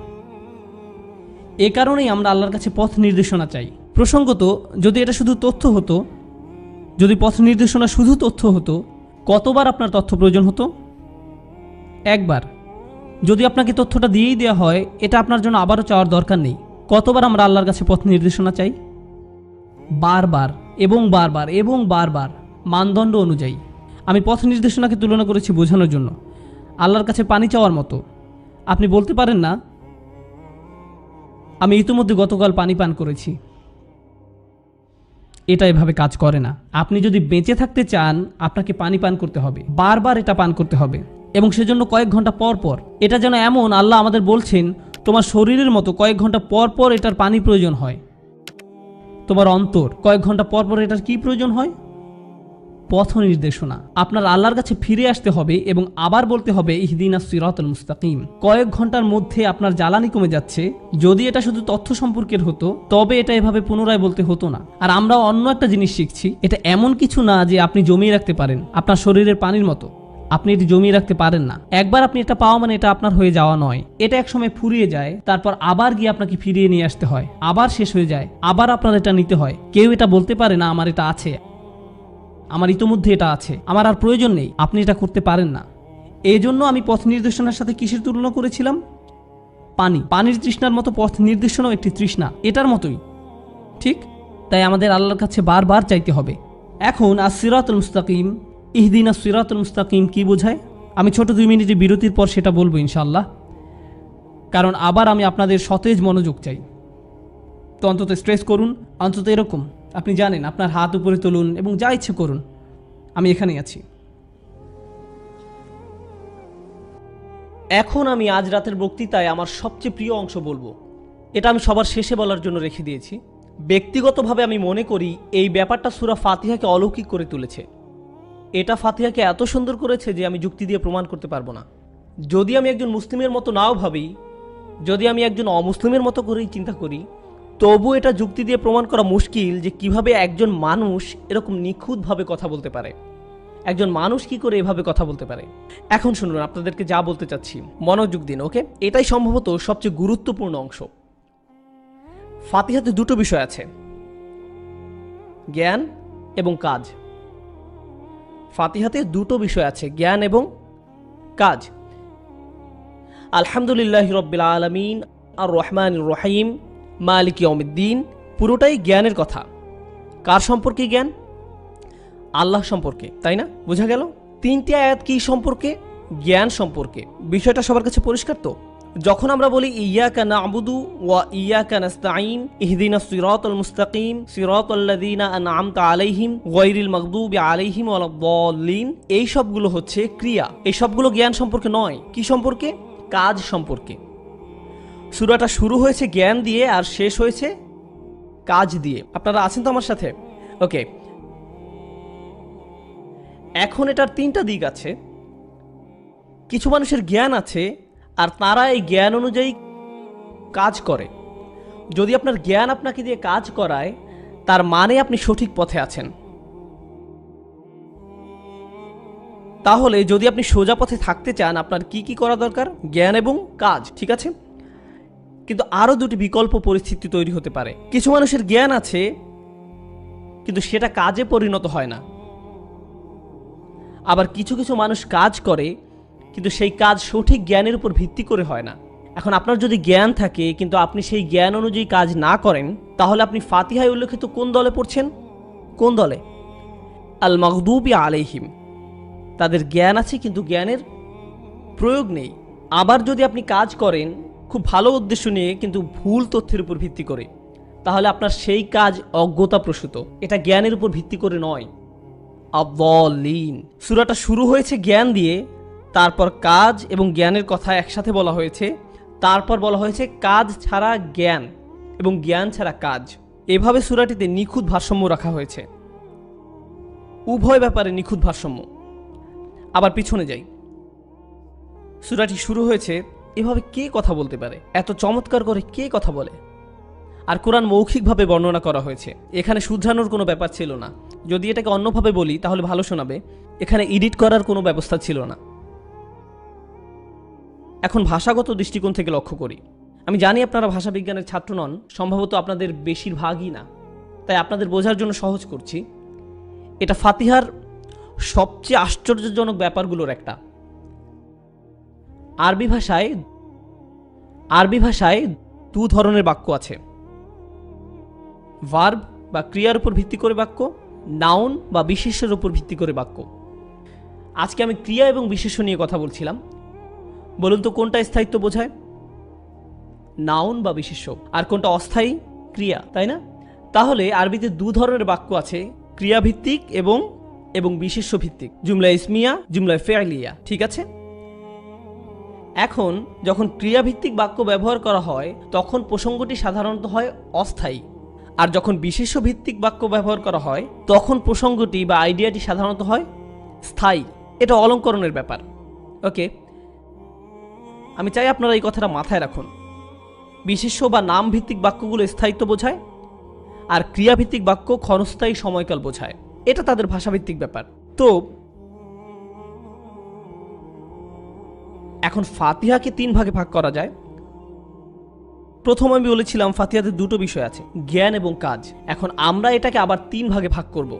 এ কারণেই আমরা আল্লাহর কাছে পথ নির্দেশনা চাই। প্রসঙ্গত, যদি এটা শুধু তথ্য হতো, যদি পথ নির্দেশনা শুধু তথ্য হতো, কতবার আপনার তথ্য প্রয়োজন হতো? একবার। যদি আপনাকে তথ্যটা দিয়েই দেওয়া হয়, এটা আপনার জন্য আবারও চাওয়ার দরকার নেই। কতবার আমরা আল্লাহর কাছে পথ নির্দেশনা চাই? বারবার এবং বারবার এবং বারবার, মানদণ্ড অনুযায়ী। আমি পথ নির্দেশনাকে তুলনা করেছি বোঝানোর জন্য আল্লাহর কাছে পানি চাওয়ার মতো। আপনি বলতে পারেন না আমি ইতিমধ্যে গতকাল পানি পান করেছি। এটা এভাবে কাজ করে না। আপনি যদি বেঁচে থাকতে চান, আপনাকে পানি পান করতে হবে, বারবার এটা পান করতে হবে, এবং সেজন্য কয়েক ঘন্টা পর পর। এটা যেন এমন আল্লাহ আমাদের বলছেন, তোমার শরীরের মতো কয়েক ঘন্টা পর পর এটার পানি প্রয়োজন হয়। তোমার অন্তর কয়েক ঘন্টা পর পর এটার কি প্রয়োজন হয়? পথ নির্দেশনা। আপনার আল্লাহর কাছে ফিরে আসতে হবে এবং আবার বলতে হবে ইহদিনাস সিরাতাল মুস্তাকিম। কয়েক ঘন্টার মধ্যে আপনার জ্বালানি কমে যাচ্ছে। যদি এটা শুধু তথ্য সম্পর্কের হতো, তবে এটা এভাবে পুনরায় বলতে হতো না। আর আমরা অন্য একটা জিনিস শিখছি, এটা এমন কিছু না যে আপনি জমিয়ে রাখতে পারেন, আপনার শরীরের পানির মতো। আপনি এটি জমিয়ে রাখতে পারেন না। একবার আপনি এটা পাওয়া মানে এটা আপনার হয়ে যাওয়া নয়। এটা একসময় ফুরিয়ে যায়, তারপর আবার গিয়ে আপনাকে ফিরিয়ে নিয়ে আসতে হয়, আবার শেষ হয়ে যায়, আবার আপনার এটা নিতে হয়। কেউ এটা বলতে পারে না আমার এটা আছে, আমার ইতোমধ্যে এটা আছে, আমার আর প্রয়োজন নেই, আপনি এটা করতে পারেন না। এই জন্য আমি পথ নির্দেশনার সাথে কিসের তুলনা করেছিলাম? পানির তৃষ্ণার মতো পথ নির্দেশনাও একটি তৃষ্ণা, এটার মতোই, ঠিক? তাই আমাদের আল্লাহর কাছে বারবার চাইতে হবে। এখন সিরাতুল মুস্তাকিম, ইহদিনাস সিরাতুল মুস্তাকিম কি বোঝায়? আমি ছোট 2 মিনিটের বিরতির পর সেটা বলবো ইনশাআল্লাহ, কারণ আবার আমি আপনাদের সতেজ মনোযোগ চাই। তো অন্তত স্ট্রেস করুন, অন্তত এরকম আপনি জানেন, আপনার হাত উপরে তুলুন এবং যা ইচ্ছে করুন, আমি এখানেই আছি। এখন আমি আজ রাতের বক্তৃতায় আমার সবচেয়ে প্রিয় অংশ বলবো। এটা আমি সবার শেষে বলার জন্য রেখে দিয়েছি। ব্যক্তিগতভাবে আমি মনে করি এই ব্যাপারটা সূরা ফাতিহাকে অলৌকিক করে তুলেছে। এটা ফাতিহাকে এত সুন্দর করেছে যে আমি যুক্তি দিয়ে প্রমাণ করতে পারবো না। যদি আমি একজন মুসলিমের মতো নাও ভাবি, যদি আমি একজন অমুসলিমের মতো করেই চিন্তা করি, তবু এটা যুক্তি দিয়ে প্রমাণ করা মুশকিল যে কিভাবে একজন মানুষ এরকম নিখুঁতভাবে কথা বলতে পারে। একজন মানুষ কি করে এভাবে কথা বলতে পারে? এখন শুনুন, আপনাদেরকে যা বলতে চাচ্ছি মনোযোগ দিন, ওকে? এটাই সম্ভবত সবচেয়ে গুরুত্বপূর্ণ অংশ। ফাতিহাতে 2টো বিষয় আছে, জ্ঞান এবং কাজ। ফাতিহাতে 2টো বিষয় আছে, জ্ঞান এবং কাজ। আলহামদুলিল্লাহি রাব্বিল আলামিন, আর রহমানির রহিম, মালিক ইয়াউমিদ্দিন, পুরোটাই জ্ঞানের কথা। কার সম্পর্কে জ্ঞান? আল্লাহ সম্পর্কে, তাই না? বোঝা গেল? 3টি আয়াত কি সম্পর্কে? জ্ঞান সম্পর্কে। বিষয়টা সবার কাছে পরিষ্কার তো? যখন আমরা বলি ইয়াকা না'বুদু ওয়া ইয়াকা নাস্তাঈন ইহদিনাস সিরাতাল মুস্তাকিম সিরাতাল্লাযীনা আন'আমতা আলাইহিম গায়রিল মাগদুবি আলাইহিম ওয়ালাদ-দাল্লিন, এই সবগুলো হচ্ছে ক্রিয়া। এই সবগুলো জ্ঞান সম্পর্কে নয়। কি সম্পর্কে? কাজ সম্পর্কে। সূরাটা শুরু হয়েছে জ্ঞান দিয়ে আর শেষ হয়েছে কাজ দিয়ে। আপনারা আছেন তো আমার সাথে? ওকে, এখন এটার 3টা দিক আছে। কিছু মানুষের জ্ঞান আছে আর তারা এই জ্ঞান অনুযায়ী কাজ করে। যদি আপনার জ্ঞান আপনাকে দিয়ে কাজ করায়, তার মানে আপনি সঠিক পথে আছেন। তাহলে যদি আপনি সোজা পথে থাকতে চান, আপনার কি কি করা দরকার? জ্ঞান এবং কাজ, ঠিক আছে? কিন্তু আরও 2টি বিকল্প পরিস্থিতি তৈরি হতে পারে। কিছু মানুষের জ্ঞান আছে কিন্তু সেটা কাজে পরিণত হয় না। আবার কিছু কিছু মানুষ কাজ করে কিন্তু সেই কাজ সঠিক জ্ঞানের উপর ভিত্তি করে হয় না। এখন আপনার যদি জ্ঞান থাকে কিন্তু আপনি সেই জ্ঞান অনুযায়ী কাজ না করেন, তাহলে আপনি ফাতিহায় উল্লেখিত কোন দলে পড়ছেন? কোন দলে? আল মাগদুবি আলাইহিম। তাদের জ্ঞান আছে কিন্তু জ্ঞানের প্রয়োগ নেই। আবার যদি আপনি কাজ করেন খুব ভালো উদ্দেশ্য নিয়ে কিন্তু ভুল তথ্যের উপর ভিত্তি করে, তাহলে আপনার সেই কাজ অজ্ঞতাপ্রসূত, এটা জ্ঞানের উপর ভিত্তি করে নয়। আদ-দাল্লিন। সূরাটা শুরু হয়েছে জ্ঞান দিয়ে, তারপর কাজ এবং জ্ঞানের কথা একসাথে বলা হয়েছে, তারপর বলা হয়েছে কাজ ছাড়া জ্ঞান এবং জ্ঞান ছাড়া কাজ। এভাবে সূরাটিতে নিখুঁত ভারসাম্য রাখা হয়েছে, উভয় ব্যাপারে নিখুঁত ভারসাম্য। আবার পিছনে যাই, সূরাটি শুরু হয়েছে এভাবে কে কথা বলতে পারে? এত চমৎকার করে কে কথা বলে? আর কোরআন মৌখিকভাবে বর্ণনা করা হয়েছে, এখানে শুধরানোর কোনো ব্যাপার ছিল না। যদি এটাকে অন্যভাবে বলি তাহলে ভালো শোনাবে, এখানে এডিট করার কোনো ব্যবস্থা ছিল না। এখন ভাষাগত দৃষ্টিকোণ থেকে লক্ষ্য করি। আমি জানি আপনারা ভাষাবিজ্ঞানের ছাত্র নন, সম্ভবত আপনাদের বেশিরভাগই না, তাই আপনাদের বোঝার জন্য সহজ করছি। এটা ফাতিহার সবচেয়ে আশ্চর্যজনক ব্যাপারগুলোর একটা। আরবি ভাষায় 2 ধরনের বাক্য আছে, ভার্ব বা ক্রিয়ার উপর ভিত্তি করে বাক্য, নাউন বা বিশেষ্যের উপর ভিত্তি করে বাক্য। আজকে আমি ক্রিয়া এবং বিশেষ্য নিয়ে কথা বলছিলাম। বলুন তো কোনটা স্থায়িত্ব বোঝায়? নাউন বা বিশেষ্য। আর কোনটা অস্থায়ী? ক্রিয়া, তাই না? তাহলে আরবিতে 2 ধরনের বাক্য আছে, ক্রিয়া ভিত্তিক এবং বিশেষ্য ভিত্তিক। জুমলা ইসমিয়া, জুমলা ফেলিয়া, ঠিক আছে? এখন যখন ক্রিয়াভিত্তিক বাক্য ব্যবহার করা হয় তখন প্রসঙ্গটি সাধারণত হয় অস্থায়ী, আর যখন বিশেষ্য ভিত্তিক বাক্য ব্যবহার করা হয় তখন প্রসঙ্গটি বা আইডিয়াটি সাধারণত হয় স্থায়ী। এটা অলঙ্করণের ব্যাপার। ওকে, আমি চাই আপনারা এই কথাটা মাথায় রাখুন। বিশেষ্য বা নাম ভিত্তিক বাক্যগুলো স্থায়িত্ব বোঝায়, আর ক্রিয়াভিত্তিক বাক্য ক্ষণস্থায়ী সময়কাল বোঝায়। এটা তাদের ভাষাভিত্তিক ব্যাপার। তো এখন ফাতিহাকে 3 ভাগে ভাগ করা যায়। প্রথম আমি বলেছিলাম ফাতিহাতে 2টো বিষয় আছে, জ্ঞান এবং কাজ। এখন আমরা এটাকে আবার 3 ভাগে ভাগ করব।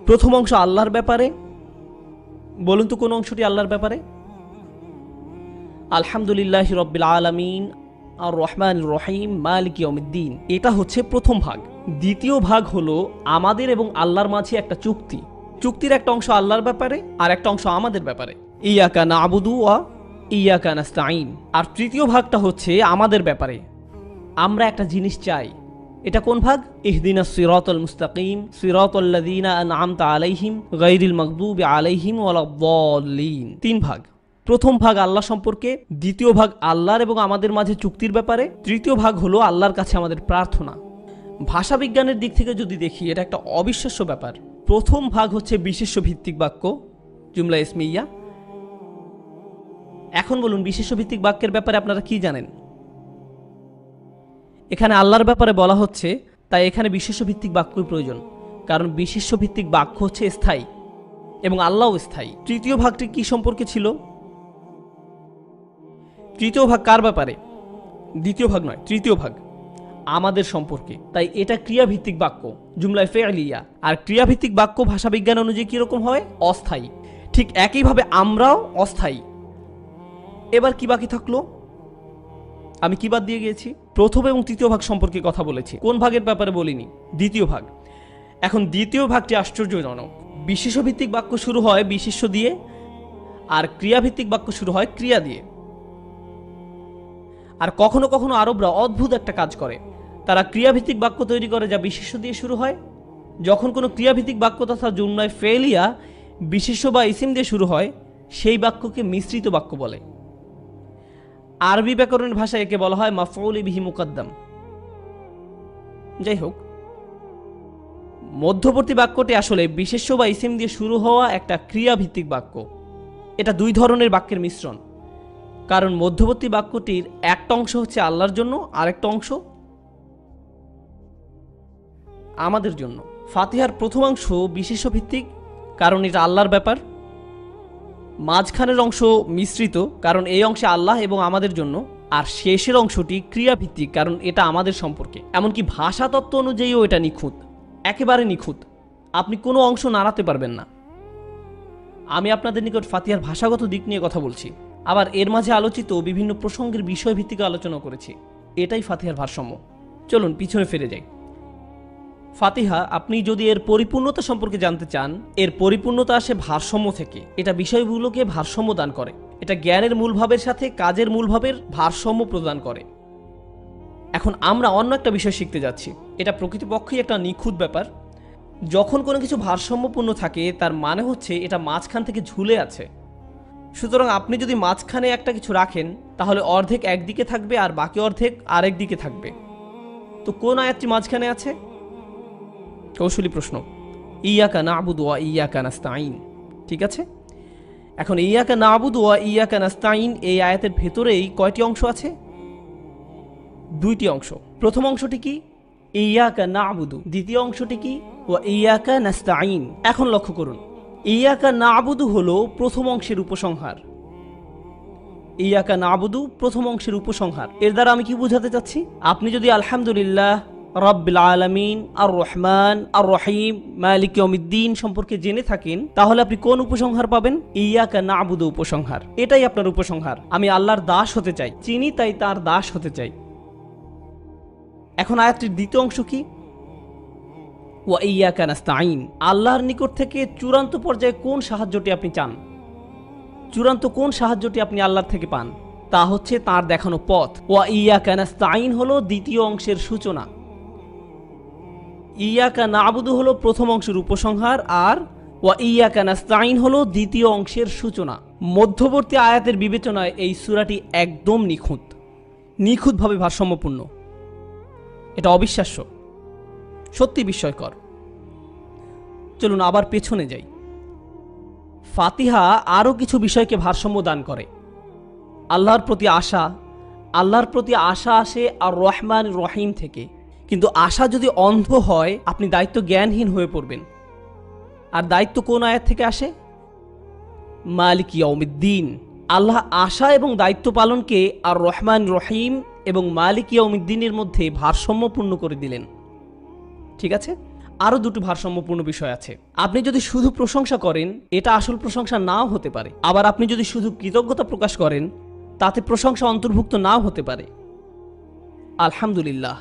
প্রথম অংশ আল্লাহর ব্যাপারে। বলুন তো কোন অংশটি আল্লাহর ব্যাপারে? আলহামদুলিল্লাহি রাব্বিল আলামিন আর রহমানির রহিম মালিকি ইয়াউমিদ্দিন, এটা হচ্ছে প্রথম ভাগ। দ্বিতীয় ভাগ হলো আমাদের এবং আল্লাহর মাঝে একটা চুক্তি। চুক্তির একটা অংশ আল্লাহর ব্যাপারে আর একটা অংশ আমাদের ব্যাপারে। ইয়াকা না'বুদু ওয়া ইয়াকা নাস্তাঈন। আর তৃতীয় ভাগটা হচ্ছে আমাদের ব্যাপারে। আমরা একটা জিনিস চাই। এটা কোন ভাগ? ইহদিনাস সিরাতাল মুস্তাকিম সিরাতাল্লাযীনা আন'আমতা আলাইহিম গায়রিল মাগদুবি আলাইহিম ওয়ালাদ-দাল্লিন। তিন ভাগ। প্রথম ভাগ আল্লাহ সম্পর্কে, দ্বিতীয় ভাগ আল্লাহর এবং আমাদের মাঝে চুক্তির ব্যাপারে, তৃতীয় ভাগ হলো আল্লাহর কাছে আমাদের প্রার্থনা। ভাষা বিজ্ঞানের দিক থেকে যদি দেখি, এটা একটা অবিশ্বাস্য ব্যাপার। প্রথম ভাগ হচ্ছে বিশেষ্য ভিত্তিক বাক্য, জুমলা ইসমিয়া। এখন বলুন, বিশেষ্য ভিত্তিক বাক্যের ব্যাপারে আপনারা কি জানেন? এখানে আল্লাহর ব্যাপারে বলা হচ্ছে, তাই এখানে বিশেষ্য ভিত্তিক বাক্যই প্রয়োজন, কারণ বিশেষ্য ভিত্তিক বাক্য হচ্ছে স্থায়ী এবং আল্লাহও স্থায়ী। তৃতীয় ভাগটি কি সম্পর্কে ছিল? তৃতীয় ভাগ কার ব্যাপারে? দ্বিতীয় ভাগ নয়, তৃতীয় ভাগ আমাদের সম্পর্কে। তাই এটা ক্রিয়াভিত্তিক বাক্য, জুমলায়ে ফি'লিয়া। আর ক্রিয়াভিত্তিক বাক্য ভাষা বিজ্ঞান অনুযায়ী কিরকম হয়? অস্থায়ী। ঠিক একইভাবে আমরাও অস্থায়ী। এবার কি বাকি থাকলো? আমি কি বাদ দিয়ে গিয়েছি? প্রথম এবং তৃতীয় ভাগ সম্পর্কে কথা বলেছি, কোন ভাগের ব্যাপারে বলিনি? দ্বিতীয় ভাগ। এখন দ্বিতীয় ভাগটি আশ্চর্যজনক। বিশেষ্য ভিত্তিক বাক্য শুরু হয় বিশেষ্য দিয়ে, আর ক্রিয়াভিত্তিক বাক্য শুরু হয় ক্রিয়া দিয়ে। আর কখনো কখনো আরবরা অদ্ভুত একটা কাজ করে, তারা ক্রিয়াভিত্তিক বাক্য তৈরি করে যা বিশেষ্য দিয়ে শুরু হয়। যখন কোনো ক্রিয়াভিত্তিক বাক্য তথা জুমলায়ে ফেলিয়া বিশেষ্য বা ইসিম দিয়ে শুরু হয়, সেই বাক্যকে মিশ্রিত বাক্য বলে। আরবি ব্যাকরণের ভাষায় একে বলা হয় মাফউল বিহি মুকদ্দাম। যাই হোক, মধ্যবর্তী বাক্যটি আসলে বিশেষ্য বা ইসিম দিয়ে শুরু হওয়া একটা ক্রিয়াভিত্তিক বাক্য। এটা দুই ধরনের বাক্যের মিশ্রণ, কারণ মধ্যবর্তী বাক্যটির একটা অংশ হচ্ছে আল্লাহর জন্য, আরেকটা অংশ আমাদের জন্য। ফাতিহার প্রথম অংশ বিশেষ্য ভিত্তিক, কারণ এটা আল্লাহর ব্যাপার। মাঝখানের অংশ মিশ্রিত, কারণ এই অংশে আল্লাহ এবং আমাদের জন্য। আর শেষের অংশটি ক্রিয়াভিত্তিক, কারণ এটা আমাদের সম্পর্কে। এমনকি ভাষা তত্ত্ব অনুযায়ীও এটা নিখুঁত, একেবারে নিখুঁত। আপনি কোনো অংশ নাড়াতে পারবেন না। আমি আপনাদের নিকট ফাতিহার ভাষাগত দিক নিয়ে কথা বলছি, আবার এর মাঝে আলোচিত বিভিন্ন প্রসঙ্গের বিষয় ভিত্তিক আলোচনা করেছি। এটাই ফাতিহার ভারসাম্য। চলুন পিছনে ফিরে যাই। ফাতিহা, আপনি যদি এর পরিপূর্ণতা সম্পর্কে জানতে চান, এর পরিপূর্ণতা আসে ভারসাম্য থেকে। এটা বিষয়গুলোকে ভারসাম্য দান করে। এটা জ্ঞানের মূলভাবের সাথে কাজের মূলভাবের ভারসাম্য প্রদান করে। এখন আমরা অন্য একটা বিষয় শিখতে যাচ্ছি। এটা প্রকৃতপক্ষেই একটা নিখুঁত ব্যাপার। যখন কোনো কিছু ভারসাম্যপূর্ণ থাকে, তার মানে হচ্ছে এটা মাঝখান থেকে ঝুলে আছে। সুতরাং আপনি যদি মাঝখানে একটা কিছু রাখেন, তাহলে অর্ধেক একদিকে থাকবে আর বাকি অর্ধেক আরেক দিকে থাকবে। তো কোন আয়াতটি মাঝখানে আছে? কৌশলী প্রশ্ন। ইয়াকা না'বুদু ওয়া ইয়াকা নাস্তাঈন। ঠিক আছে, এখন ইয়াকা না'বুদু ওয়া ইয়াকা নাস্তাঈন এই আয়াতের ভেতরেই কয়টি অংশ আছে? দুইটি অংশ। প্রথম অংশটি কি? ইয়াকা না'বুদু। দ্বিতীয় অংশটি কি? ওয়া ইয়াকা নাস্তাঈন। এখন লক্ষ্য করুন, ইয়াকা না'বুদু হলো প্রথম অংশের উপসংহার। ইয়াকা না'বুদু প্রথম অংশের উপসংহার। এর দ্বারা আমি কি বোঝাতে চাচ্ছি? আপনি যদি আলহামদুলিল্লাহ রাব্বিল আলামিন আর রহমান আর রহিম মালিক ইয়াউমিদ্দিন সম্পর্কে জেনে থাকেন, তাহলে আপনি কোন উপসংহার পাবেন? ইয়াকা না'বুদু উপসংহার। এটাই আপনার উপসংহার। আমি আল্লাহর দাস হতে চাই, চিনি তাই তার দাস হতে চাই। এখন আয়াতটির দ্বিতীয় অংশ কি? ওয়া ইয়াকা নাস্তাঈন। আল্লাহর নিকট থেকে চূড়ান্ত পর্যায়ে কোন সাহায্যটি আপনি চান? চূড়ান্ত কোন সাহায্যটি আপনি আল্লাহর থেকে পান? তা হচ্ছে তার দেখানো পথ। ওয়া ইয়াকা নাস্তাঈন হলো দ্বিতীয় অংশের সূচনা। ইয়াকা না'বুদু হলো প্রথম অংশের উপসংহার, আর ওয়া ইয়াকা নাস্তাঈন হলো দ্বিতীয় অংশের সূচনা। মধ্যবর্তী আয়াতের বিবেচনায় এই সূরাটি একদম নিখুঁতভাবে ভারসাম্যপূর্ণ। এটা অবিশ্বাস্য, সত্যি বিস্ময়কর। চলুন আবার পেছনে যাই। ফাতিহা আরও কিছু বিষয়কে ভারসাম্য দান করে। আল্লাহর প্রতি আশা আসে আর রহমান রহিম থেকে। কিন্তু আশা যদি অন্ধ হয়, আপনি দায়িত্ব জ্ঞানহীন হয়ে পড়বেন। আর দায়িত্ব কোন আয়াত থেকে আসে? মালিক ইয়াউমিদ্দিন। আল্লাহ আশা এবং দায়িত্ব পালনকে আর রহমান রহিম এবং মালিক ইয়াউমিদ্দিনের মধ্যে ভারসাম্যপূর্ণ করে দিলেন। ঠিক আছে, আরও দুটো ভারসাম্যপূর্ণ বিষয় আছে। আপনি যদি শুধু প্রশংসা করেন, এটা আসল প্রশংসা নাও হতে পারে। আবার আপনি যদি শুধু কৃতজ্ঞতা প্রকাশ করেন, তাতে প্রশংসা অন্তর্ভুক্ত নাও হতে পারে। আলহামদুলিল্লাহ,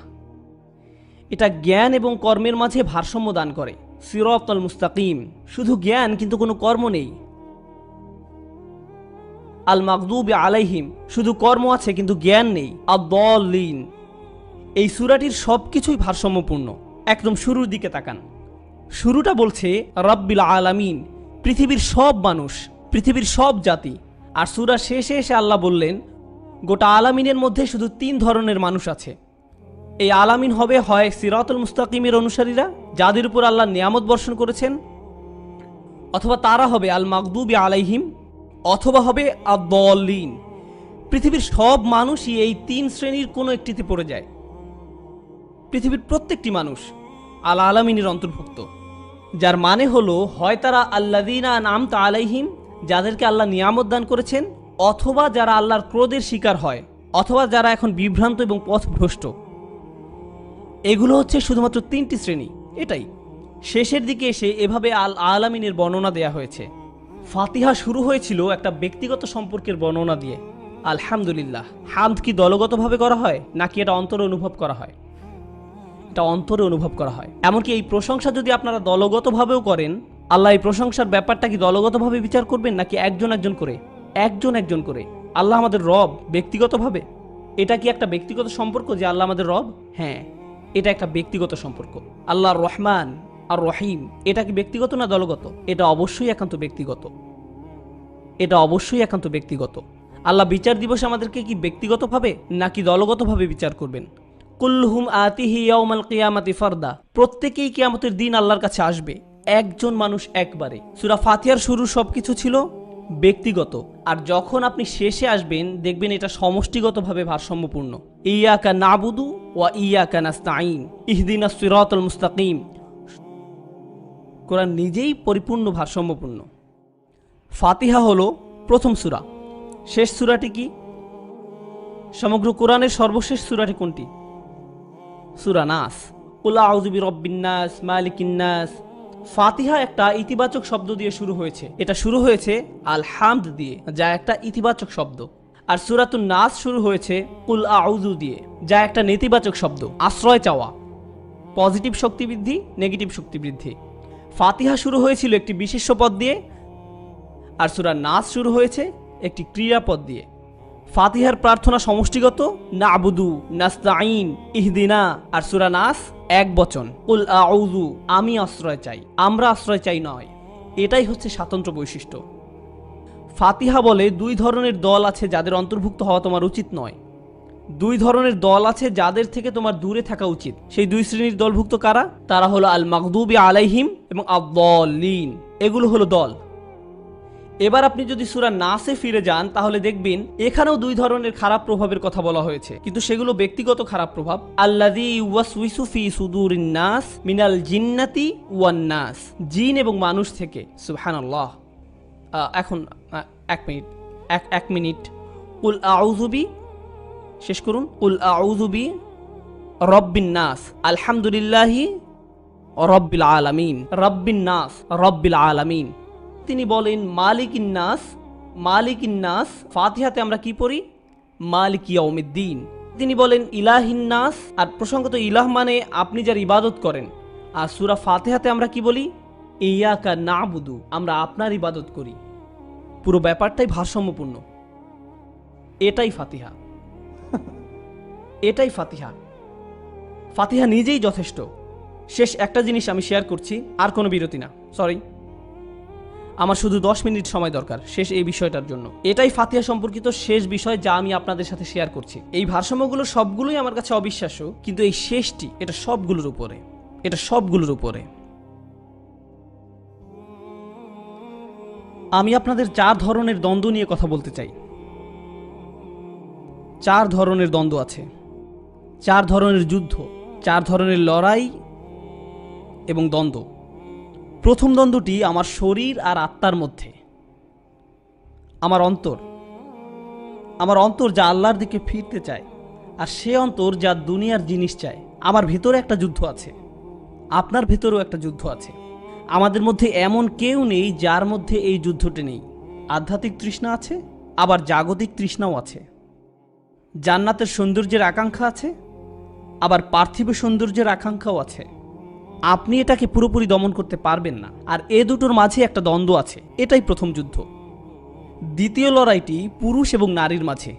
এটা জ্ঞান এবং কর্মের মাঝে ভারসাম্য দান করে। সিরাতাল মুস্তাকিম, শুধু জ্ঞান কিন্তু কোনো কর্ম নেই। আল মাগদুবি আলাইহিম, শুধু কর্ম আছে কিন্তু জ্ঞান নেই। আদ-দাল্লিন, এই সূরাটির সবকিছুই ভারসাম্যপূর্ণ। একদম শুরুর দিকে তাকান, শুরুটা বলছে রাব্বিল আলামিন, পৃথিবীর সব মানুষ, পৃথিবীর সব জাতি। আর সূরা শেষে এসে আল্লাহ বললেন গোটা আলামিনের মধ্যে শুধু 3 ধরনের মানুষ আছে। এই আলামিন হবে হয় সিরাতুল মুস্তাকিমের অনুসারীরা, যাদের উপর আল্লাহ নিয়ামত বর্ষণ করেছেন, অথবা তারা হবে আল মাগদুবি আলাইহিম, অথবা হবে আদ-দাল্লিন। পৃথিবীর সব মানুষই এই 3 শ্রেণীর কোনো একটিতে পড়ে যায়। পৃথিবীর প্রত্যেকটি মানুষ আল আলামিনের অন্তর্ভুক্ত, যার মানে হলো হয় তারা আল্লাযীনা আনআমতা আলাইহিম, যাদেরকে আল্লাহ নিয়ামত দান করেছেন, অথবা যারা আল্লাহর ক্রোধের শিকার হয়, অথবা যারা এখন বিভ্রান্ত এবং পথভ্রষ্ট। এগুলো হচ্ছে শুধুমাত্র 3টি শ্রেণী। এটাই শেষের দিকে এসে এভাবে আল আলামিনের বর্ণনা দেয়া হয়েছে। ফাতিহা শুরু হয়েছিল একটা ব্যক্তিগত সম্পর্কের বর্ণনা দিয়ে। আলহামদুলিল্লাহ, হামদ কি দলগতভাবে করা হয় নাকি এটা অন্তরে অনুভব করা হয়? এটা অন্তরে অনুভব করা হয়। এমনকি এই প্রশংসা যদি আপনারা দলগতভাবেও করেন, আল্লাহ এই প্রশংসার ব্যাপারটা কি দলগতভাবে বিচার করবেন নাকি একজন একজন করে? একজন একজন করে। আল্লাহ আমাদের রব ব্যক্তিগতভাবে। এটা কি একটা ব্যক্তিগত সম্পর্ক যে আল্লাহ আমাদের রব? হ্যাঁ, এটা একটা ব্যক্তিগত সম্পর্ক। আল্লাহ রহমান আর রহিম, এটা কি ব্যক্তিগত না দলগত? এটা অবশ্যই একান্ত ব্যক্তিগত। এটা অবশ্যই একান্ত ব্যক্তিগত। আল্লাহ বিচার দিবসে আমাদেরকে কি ব্যক্তিগতভাবে নাকি দলগতভাবে বিচার করবেন? কুল্লুহুম আতিহি ইয়াউমাল কিয়ামাতি ফারদা, প্রত্যেকেই কিয়ামতের দিন আল্লাহর কাছে আসবে, একজন মানুষ একবারে। সূরা ফাতিহার শুরুর সবকিছু ছিল ব্যক্তিগত, আর যখন আপনি শেষে আসবেন দেখবেন এটা সমষ্টিগতভাবে ভারসাম্যপূর্ণ। ইয়াকা নাবুদু ওয়া ইয়াকা নাস্তাঈন ইহদিনাস সিরাতাল মুস্তাকিম। কোরআন নিজেই পরিপূর্ণ ভারসাম্যপূর্ণ। ফাতিহা হলো প্রথম সূরা। শেষ সূরাটি কি? সমগ্র কোরআনের সর্বশেষ সূরাটি কোনটি? সূরা নাস। কুল আউযু বিরাব্বিন নাস মালিকিন নাস। ফাতিহা একটা ইতিবাচক শব্দ দিয়ে শুরু হয়েছে। এটা শুরু হয়েছে আল হামদ দিয়ে, যা একটা ইতিবাচক শব্দ। আর সূরাতুন নাস শুরু হয়েছে কুল আউযু দিয়ে, যা একটা নেতিবাচক শব্দ, আশ্রয় চাওয়া। পজিটিভ শক্তি বৃদ্ধি, নেগেটিভ শক্তি বৃদ্ধি। ফাতিহা শুরু হয়েছিল একটি বিশেষ্য পদ দিয়ে, আর সূরা নাস শুরু হয়েছে একটি ক্রিয়াপদ দিয়ে। ফাতিহার প্রার্থনা সমষ্টিগত, নাবুদু, নাস্তাঈন, ইহদিনা। আর সূরা নাস এক বচন, কুল আউযু, আমি আশ্রয় চাই, আমরা আশ্রয় চাই নয়। এটাই হচ্ছে স্বাতন্ত্র্য বৈশিষ্ট্য। ফাতিহা বলে 2 ধরনের দল আছে যাদের অন্তর্ভুক্ত হওয়া তোমার উচিত নয়। 2 ধরনের দল আছে যাদের থেকে তোমার দূরে থাকা উচিত। সেই 2 শ্রেণীর দলভুক্ত কারা? তারা হলো আল মাগদুবি আলাইহিম এবং আদ-দাল্লিন। এগুলো হলো দল। এবার আপনি যদি সূরা নাসে ফিরে যান তাহলে দেখবেন এখানেও 2 ধরনের খারাপ প্রভাবের কথা বলা হয়েছে, কিন্তু সেগুলো ব্যক্তিগত খারাপ প্রভাব। আল্লাযী ইউওয়াসউইসু ফি সুদুরিন নাস মিনাল জিন্নাতি ওয়ান নাস, জিন এবং মানুষ থেকে। সুবহানাল্লাহ। এখন এক মিনিট। কুল আউযু বি, শেষ করুন। কুল আউযু বি রব্বিন নাস আলহামদুলিল্লাহি রব্বিল আলামিন। রব্বিন নাস, রব্বিল আলামিন। তিনি বলেন মালিকিন নাস, মালিকিন নাস। ফাতিহাতে আমরা কি পড়ি? মালিক ইয়াউমিদ্দিন। তিনি বলেন ইলাহিন নাস, আর প্রসঙ্গত ইলাহ মানে আপনি যার ইবাদত করেন। আর সূরা ফাতিহাতে আমরা কি বলি? ইয়াকা নাবুদু, আমরা আপনার ইবাদত করি। পুরো ব্যাপারটাই ভারসাম্যপূর্ণ। এটাই ফাতিহা। এটাই ফাতিহা। ফাতিহা নিজেই যথেষ্ট। শেষ একটা জিনিস আমি শেয়ার করছি, আর কোনো বিরতি না, সরি। আমার শুধু 10 মিনিট সময় দরকার শেষ এই বিষয়টার জন্য। এটাই ফাতিহা সম্পর্কিত শেষ বিষয় যা আমি আপনাদের সাথে শেয়ার করছি। এই ভারসাম্যগুলো সবগুলোই আমার কাছে অবিশ্বাস্য, কিন্তু এই শেষটি এটা সবগুলোর উপরে, এটা সবগুলোর উপরে। আমি আপনাদের 4 ধরনের দ্বন্দ্ব নিয়ে কথা বলতে চাই। 4 ধরনের দ্বন্দ্ব আছে, 4 ধরনের যুদ্ধ, 4 ধরনের লড়াই এবং দ্বন্দ্ব। প্রথম দ্বন্দ্বটি আমার শরীর আর আত্মার মধ্যে। আমার অন্তর যা আল্লাহর দিকে ফিরতে চায়, আর সে অন্তর যা দুনিয়ার জিনিস চায়। আমার ভিতরে একটা যুদ্ধ আছে। আপনার ভেতরেও একটা যুদ্ধ আছে। আমাদের মধ্যে এমন কেউ নেই যার মধ্যে এই যুদ্ধটি নেই। আধ্যাত্মিক তৃষ্ণা আছে, আবার জাগতিক তৃষ্ণাও আছে। জান্নাতের সৌন্দর্যের আকাঙ্ক্ষা আছে, আবার পার্থিব সৌন্দর্যের আকাঙ্ক্ষাও আছে। আপনি এটাকে পুরোপুরি দমন করতে পারবেন না। আর এ দুটোর মাঝে একটা দ্বন্দ্ব আছে, এটাই প্রথম যুদ্ধ। দ্বিতীয় লড়াইটি পুরুষ এবং নারীর মাঝে।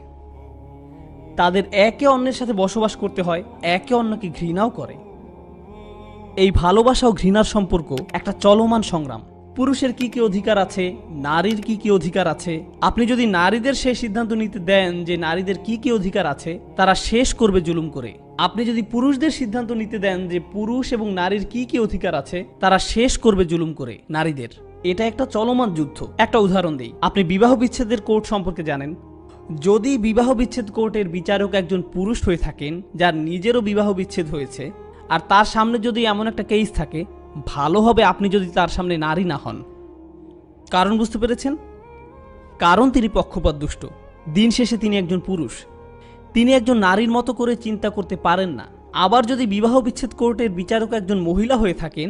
তাদের একে অন্যের সাথে বসবাস করতে হয়, একে অন্যকে ঘৃণাও করে। এই ভালোবাসা ও ঘৃণার সম্পর্ক একটা চলমান সংগ্রাম। পুরুষের কি কি অধিকার আছে, নারীর কি কি অধিকার আছে। আপনি যদি নারীদের সেই সিদ্ধান্ত নিতে দেন যে নারীদের কি কি অধিকার আছে, তারা শেষ করবে জুলুম করে। আপনি যদি পুরুষদের সিদ্ধান্ত নিতে দেন যে পুরুষ এবং নারীর কি কি অধিকার আছে, তারা শেষ করবে জুলুম করে নারীদের। এটা একটা চলমান যুদ্ধ। একটা উদাহরণ দেই, আপনি বিবাহ বিচ্ছেদের কোর্ট সম্পর্কে জানেন। যদি বিবাহ বিচ্ছেদ কোর্টের বিচারক একজন পুরুষ হয়ে থাকেন যার নিজেরও বিবাহ বিচ্ছেদ হয়েছে, আর তার সামনে যদি এমন একটা কেস থাকে, ভালো হবে আপনি যদি তার সামনে নারী না হন। কারণ বুঝতে পেরেছেন? কারণ তিনি পক্ষপাতদুষ্ট। দিন শেষে তিনি একজন পুরুষ, তিনি একজন নারীর মতো করে চিন্তা করতে পারেন না। আবার যদি বিবাহ বিচ্ছেদ কোর্টের বিচারক একজন মহিলা হয়ে থাকেন,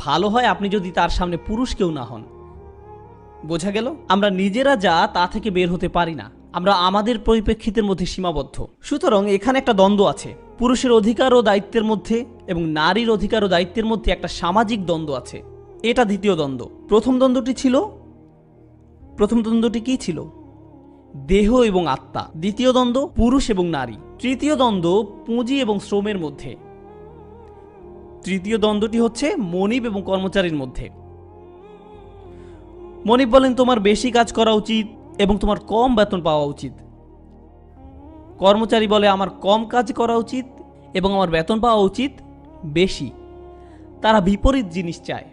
ভালো হয় আপনি যদি তার সামনে পুরুষ কেউ না হন। বোঝা গেল? আমরা নিজেরা যা তা থেকে বের হতে পারি না, আমরা আমাদের পরিপ্রেক্ষিতের মধ্যে সীমাবদ্ধ। সুতরাং এখানে একটা দ্বন্দ্ব আছে, পুরুষের অধিকার ও দায়িত্বের মধ্যে এবং নারীর অধিকার ও দায়িত্বের মধ্যে একটা সামাজিক দ্বন্দ্ব আছে। এটা দ্বিতীয় দ্বন্দ্ব। প্রথম দ্বন্দ্বটি কি ছিল? দেহ এবং আত্মা। দ্বিতীয় দ্বন্দ্ব পুরুষ এবং নারী। তৃতীয় দ্বন্দ্ব পুঁজি এবং শ্রমের মধ্যে। তৃতীয় দ্বন্দ্বটি হচ্ছে মনিব এবং কর্মচারীর মধ্যে। মনিব বলেন তোমার বেশি কাজ করা উচিত এবং তোমার কম বেতন পাওয়া উচিত। কর্মচারী বলে আমার কম কাজ করা উচিত এবং আমার বেতন পাওয়া উচিত বেশি। তারা বিপরীত জিনিস চায়।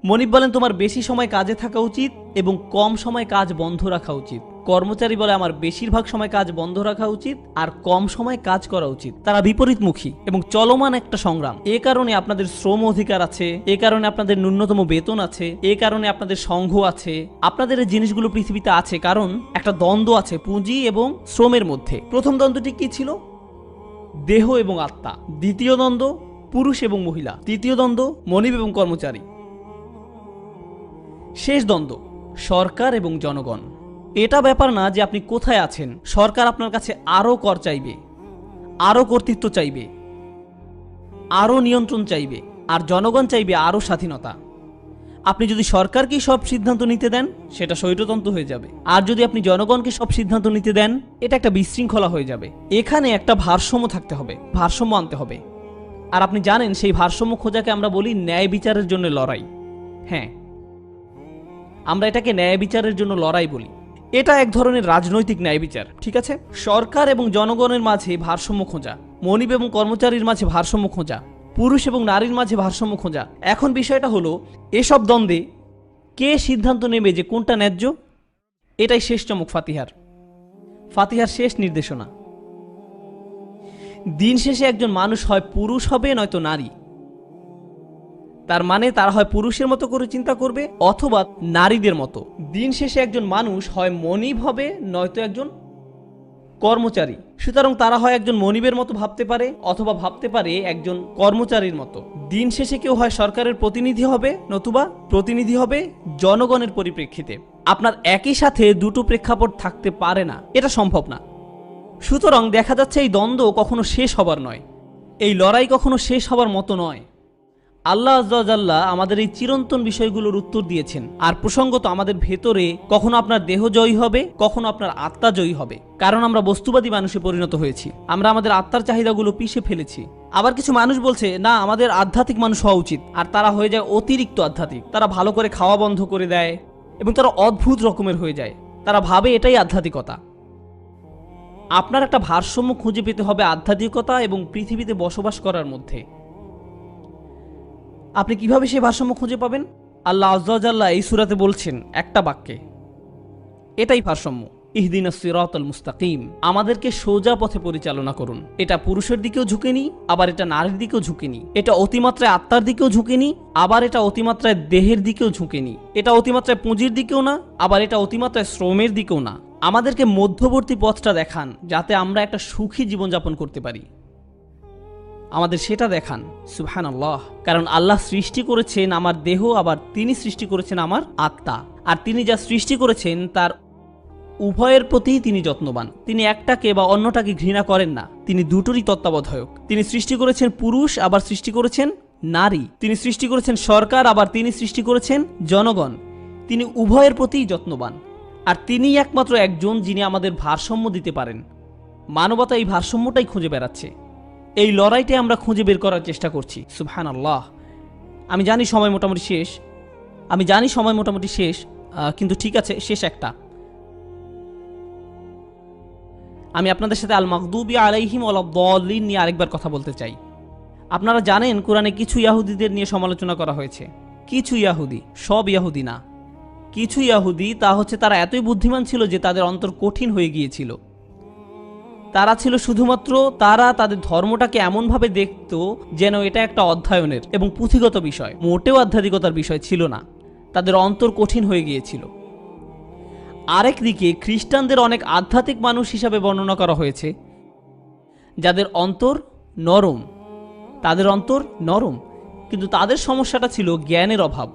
মনিব বলেন তোমার বেশি সময় কাজে থাকা উচিত এবং কম সময় কাজ বন্ধ রাখা উচিত। কর্মচারী বলে আমার বেশিরভাগ সময় কাজ বন্ধ রাখা উচিত আর কম সময় কাজ করা উচিত। তারা বিপরীতমুখী এবং চলমান একটা সংগ্রাম। এ কারণে আপনাদের শ্রম অধিকার আছে, এ কারণে আপনাদের ন্যূনতম বেতন আছে, এ কারণে আপনাদের সংঘ আছে। আপনাদের এই জিনিসগুলো পৃথিবীতে আছে কারণ একটা দ্বন্দ্ব আছে পুঁজি এবং শ্রমের মধ্যে। প্রথম দ্বন্দ্বটি কি ছিল? দেহ এবং আত্মা। দ্বিতীয় দ্বন্দ্ব পুরুষ এবং মহিলা। তৃতীয় দ্বন্দ্ব মনিব এবং কর্মচারী। শেষ দ্বন্দ্ব সরকার এবং জনগণ। এটা ব্যাপার না যে আপনি কোথায় আছেন, সরকার আপনার কাছে আরও কর চাইবে, আরও কর্তৃত্ব চাইবে, আরও নিয়ন্ত্রণ চাইবে, আর জনগণ চাইবে আরও স্বাধীনতা। আপনি যদি সরকারকে সব সিদ্ধান্ত নিতে দেন, সেটা স্বৈরতন্ত্র হয়ে যাবে। আর যদি আপনি জনগণকে সব সিদ্ধান্ত নিতে দেন, এটা একটা বিশৃঙ্খলা হয়ে যাবে। এখানে একটা ভারসাম্য থাকতে হবে, ভারসাম্য আনতে হবে। আর আপনি জানেন সেই ভারসাম্য খোঁজাকে আমরা বলি ন্যায় বিচারের জন্য লড়াই। হ্যাঁ, আমরা এটাকে ন্যায় বিচারের জন্য লড়াই বলি। এটা এক ধরনের রাজনৈতিক ন্যায় বিচার, ঠিক আছে? সরকার এবং জনগণের মাঝে ভারসাম্য খোঁজা, মনিব এবং কর্মচারীর মাঝে ভারসাম্য খোঁজা, পুরুষ এবং নারীর মাঝে ভারসাম্য খোঁজা। এখন বিষয়টা হলো এসব দ্বন্দ্বে কে সিদ্ধান্ত নেবে যে কোনটা ন্যায্য? এটাই শেষ চমক ফাতিহার শেষ নির্দেশনা। দিন শেষে একজন মানুষ হয় পুরুষ হবে নয়তো নারী। তার মানে তারা হয় পুরুষের মতো করে চিন্তা করবে অথবা নারীদের মতো। দিন শেষে একজন মানুষ হয় মনিব হবে নয়তো একজন কর্মচারী। সুতরাং তারা হয় একজন মনিবের মতো ভাবতে পারে অথবা ভাবতে পারে একজন কর্মচারীর মতো। দিন শেষে কেউ হয় সরকারের প্রতিনিধি হবে নতুবা প্রতিনিধি হবে জনগণের পরিপ্রেক্ষিতে। আপনার একই সাথে দুটো প্রেক্ষাপট থাকতে পারে না, এটা সম্ভব না। সুতরাং দেখা যাচ্ছে এই দ্বন্দ্ব কখনো শেষ হবার নয়, এই লড়াই কখনো শেষ হবার মতো নয়। আল্লাহ আজ্জা ওয়া জাল্লা আমাদের এই চিরন্তন বিষয়গুলোর উত্তর দিয়েছেন। আর প্রসঙ্গত আমাদের ভেতরে কখনো আপনার দেহ জয়ী হবে, কখনো আপনার আত্মা জয়ী হবে, কারণ আমরা বস্তুবাদী মানুষে পরিণত হয়েছি। আমরা আমাদের আত্মার চাহিদাগুলো পিষে ফেলেছি। আবার কিছু মানুষ বলছে না, আমাদের আধ্যাত্মিক মানুষ হওয়া উচিত, আর তারা হয়ে যায় অতিরিক্ত আধ্যাত্মিক। তারা ভালো করে খাওয়া বন্ধ করে দেয় এবং তারা অদ্ভুত রকমের হয়ে যায়। তারা ভাবে এটাই আধ্যাত্মিকতা। আপনার একটা ভারসাম্য খুঁজে পেতে হবে আধ্যাত্মিকতা এবং পৃথিবীতে বসবাস করার মধ্যে। আপনি কিভাবে সেই ভারসাম্য খুঁজে পাবেন? আল্লাহ আজ্জা ওয়া জাল্লা এই সূরাতে বলছেন একটা বাক্যে, এটাই ভারসাম্য, ইহদিনাস সিরাতাল মুস্তাকিম, আমাদেরকে সোজা পথে পরিচালনা করুন। এটা পুরুষের দিকেও ঝুঁকেনি, আবার এটা নারীর দিকেও ঝুঁকেনি। এটা অতিমাত্রায় আত্মার দিকেও ঝুঁকেনি, আবার এটা অতিমাত্রায় দেহের দিকেও ঝুঁকেনি। এটা অতিমাত্রায় পুঁজির দিকেও না, আবার এটা অতিমাত্রায় শ্রমের দিকেও না। আমাদেরকে মধ্যবর্তী পথটা দেখান যাতে আমরা একটা সুখী জীবনযাপন করতে পারি। আমাদের সেটা দেখান। সুবহানাল্লাহ। কারণ আল্লাহ সৃষ্টি করেছেন আমার দেহ, আবার তিনি সৃষ্টি করেছেন আমার আত্মা। আর তিনি যা সৃষ্টি করেছেন তার উভয়ের প্রতিই তিনি যত্নবান। তিনি একটাকে বা অন্যটাকে ঘৃণা করেন না, তিনি দুটোরই তত্ত্বাবধায়ক। তিনি সৃষ্টি করেছেন পুরুষ, আবার সৃষ্টি করেছেন নারী। তিনি সৃষ্টি করেছেন সরকার, আবার তিনি সৃষ্টি করেছেন জনগণ। তিনি উভয়ের প্রতিই যত্নবান। আর তিনিই একমাত্র একজন যিনি আমাদের ভারসাম্য দিতে পারেন। মানবতা এই ভারসাম্যটাই খুঁজে বেড়াচ্ছে। এই লড়াইটাই আমরা খুঁজে বের করার চেষ্টা করছি। সুবহানাল্লাহ। আমি জানি সময় মোটামুটি শেষ, কিন্তু ঠিক আছে, শেষ একটা আমি আপনাদের সাথে আল মাগদুবি আলাইহিম ওয়ালাদ-দাল্লিন নিয়ে আরেকবার কথা বলতে চাই। আপনারা জানেন কোরআনে কিছু ইহুদিদের নিয়ে সমালোচনা করা হয়েছে। কিছু ইহুদি, সব ইহুদি না, কিছু ইহুদি, তা হচ্ছে তারা এতই বুদ্ধিমান ছিল যে তাদের অন্তর কঠিন হয়ে গিয়েছিল। তারা ছিল শুধুমাত্র, তারা তাদের ধর্মটাকে এমনভাবে দেখত যেন এটা একটা অধ্যয়নের এবং পুঁথিগত বিষয়, মোটেও আধ্যাত্মিকতার বিষয় ছিল না। তাদের অন্তর কঠিন হয়ে গিয়েছিল। আরেকদিকে খ্রিস্টানদের অনেক আধ্যাত্মিক মানুষ হিসাবে বর্ণনা করা হয়েছে যাদের অন্তর নরম, কিন্তু তাদের সমস্যাটা ছিল জ্ঞানের অভাব।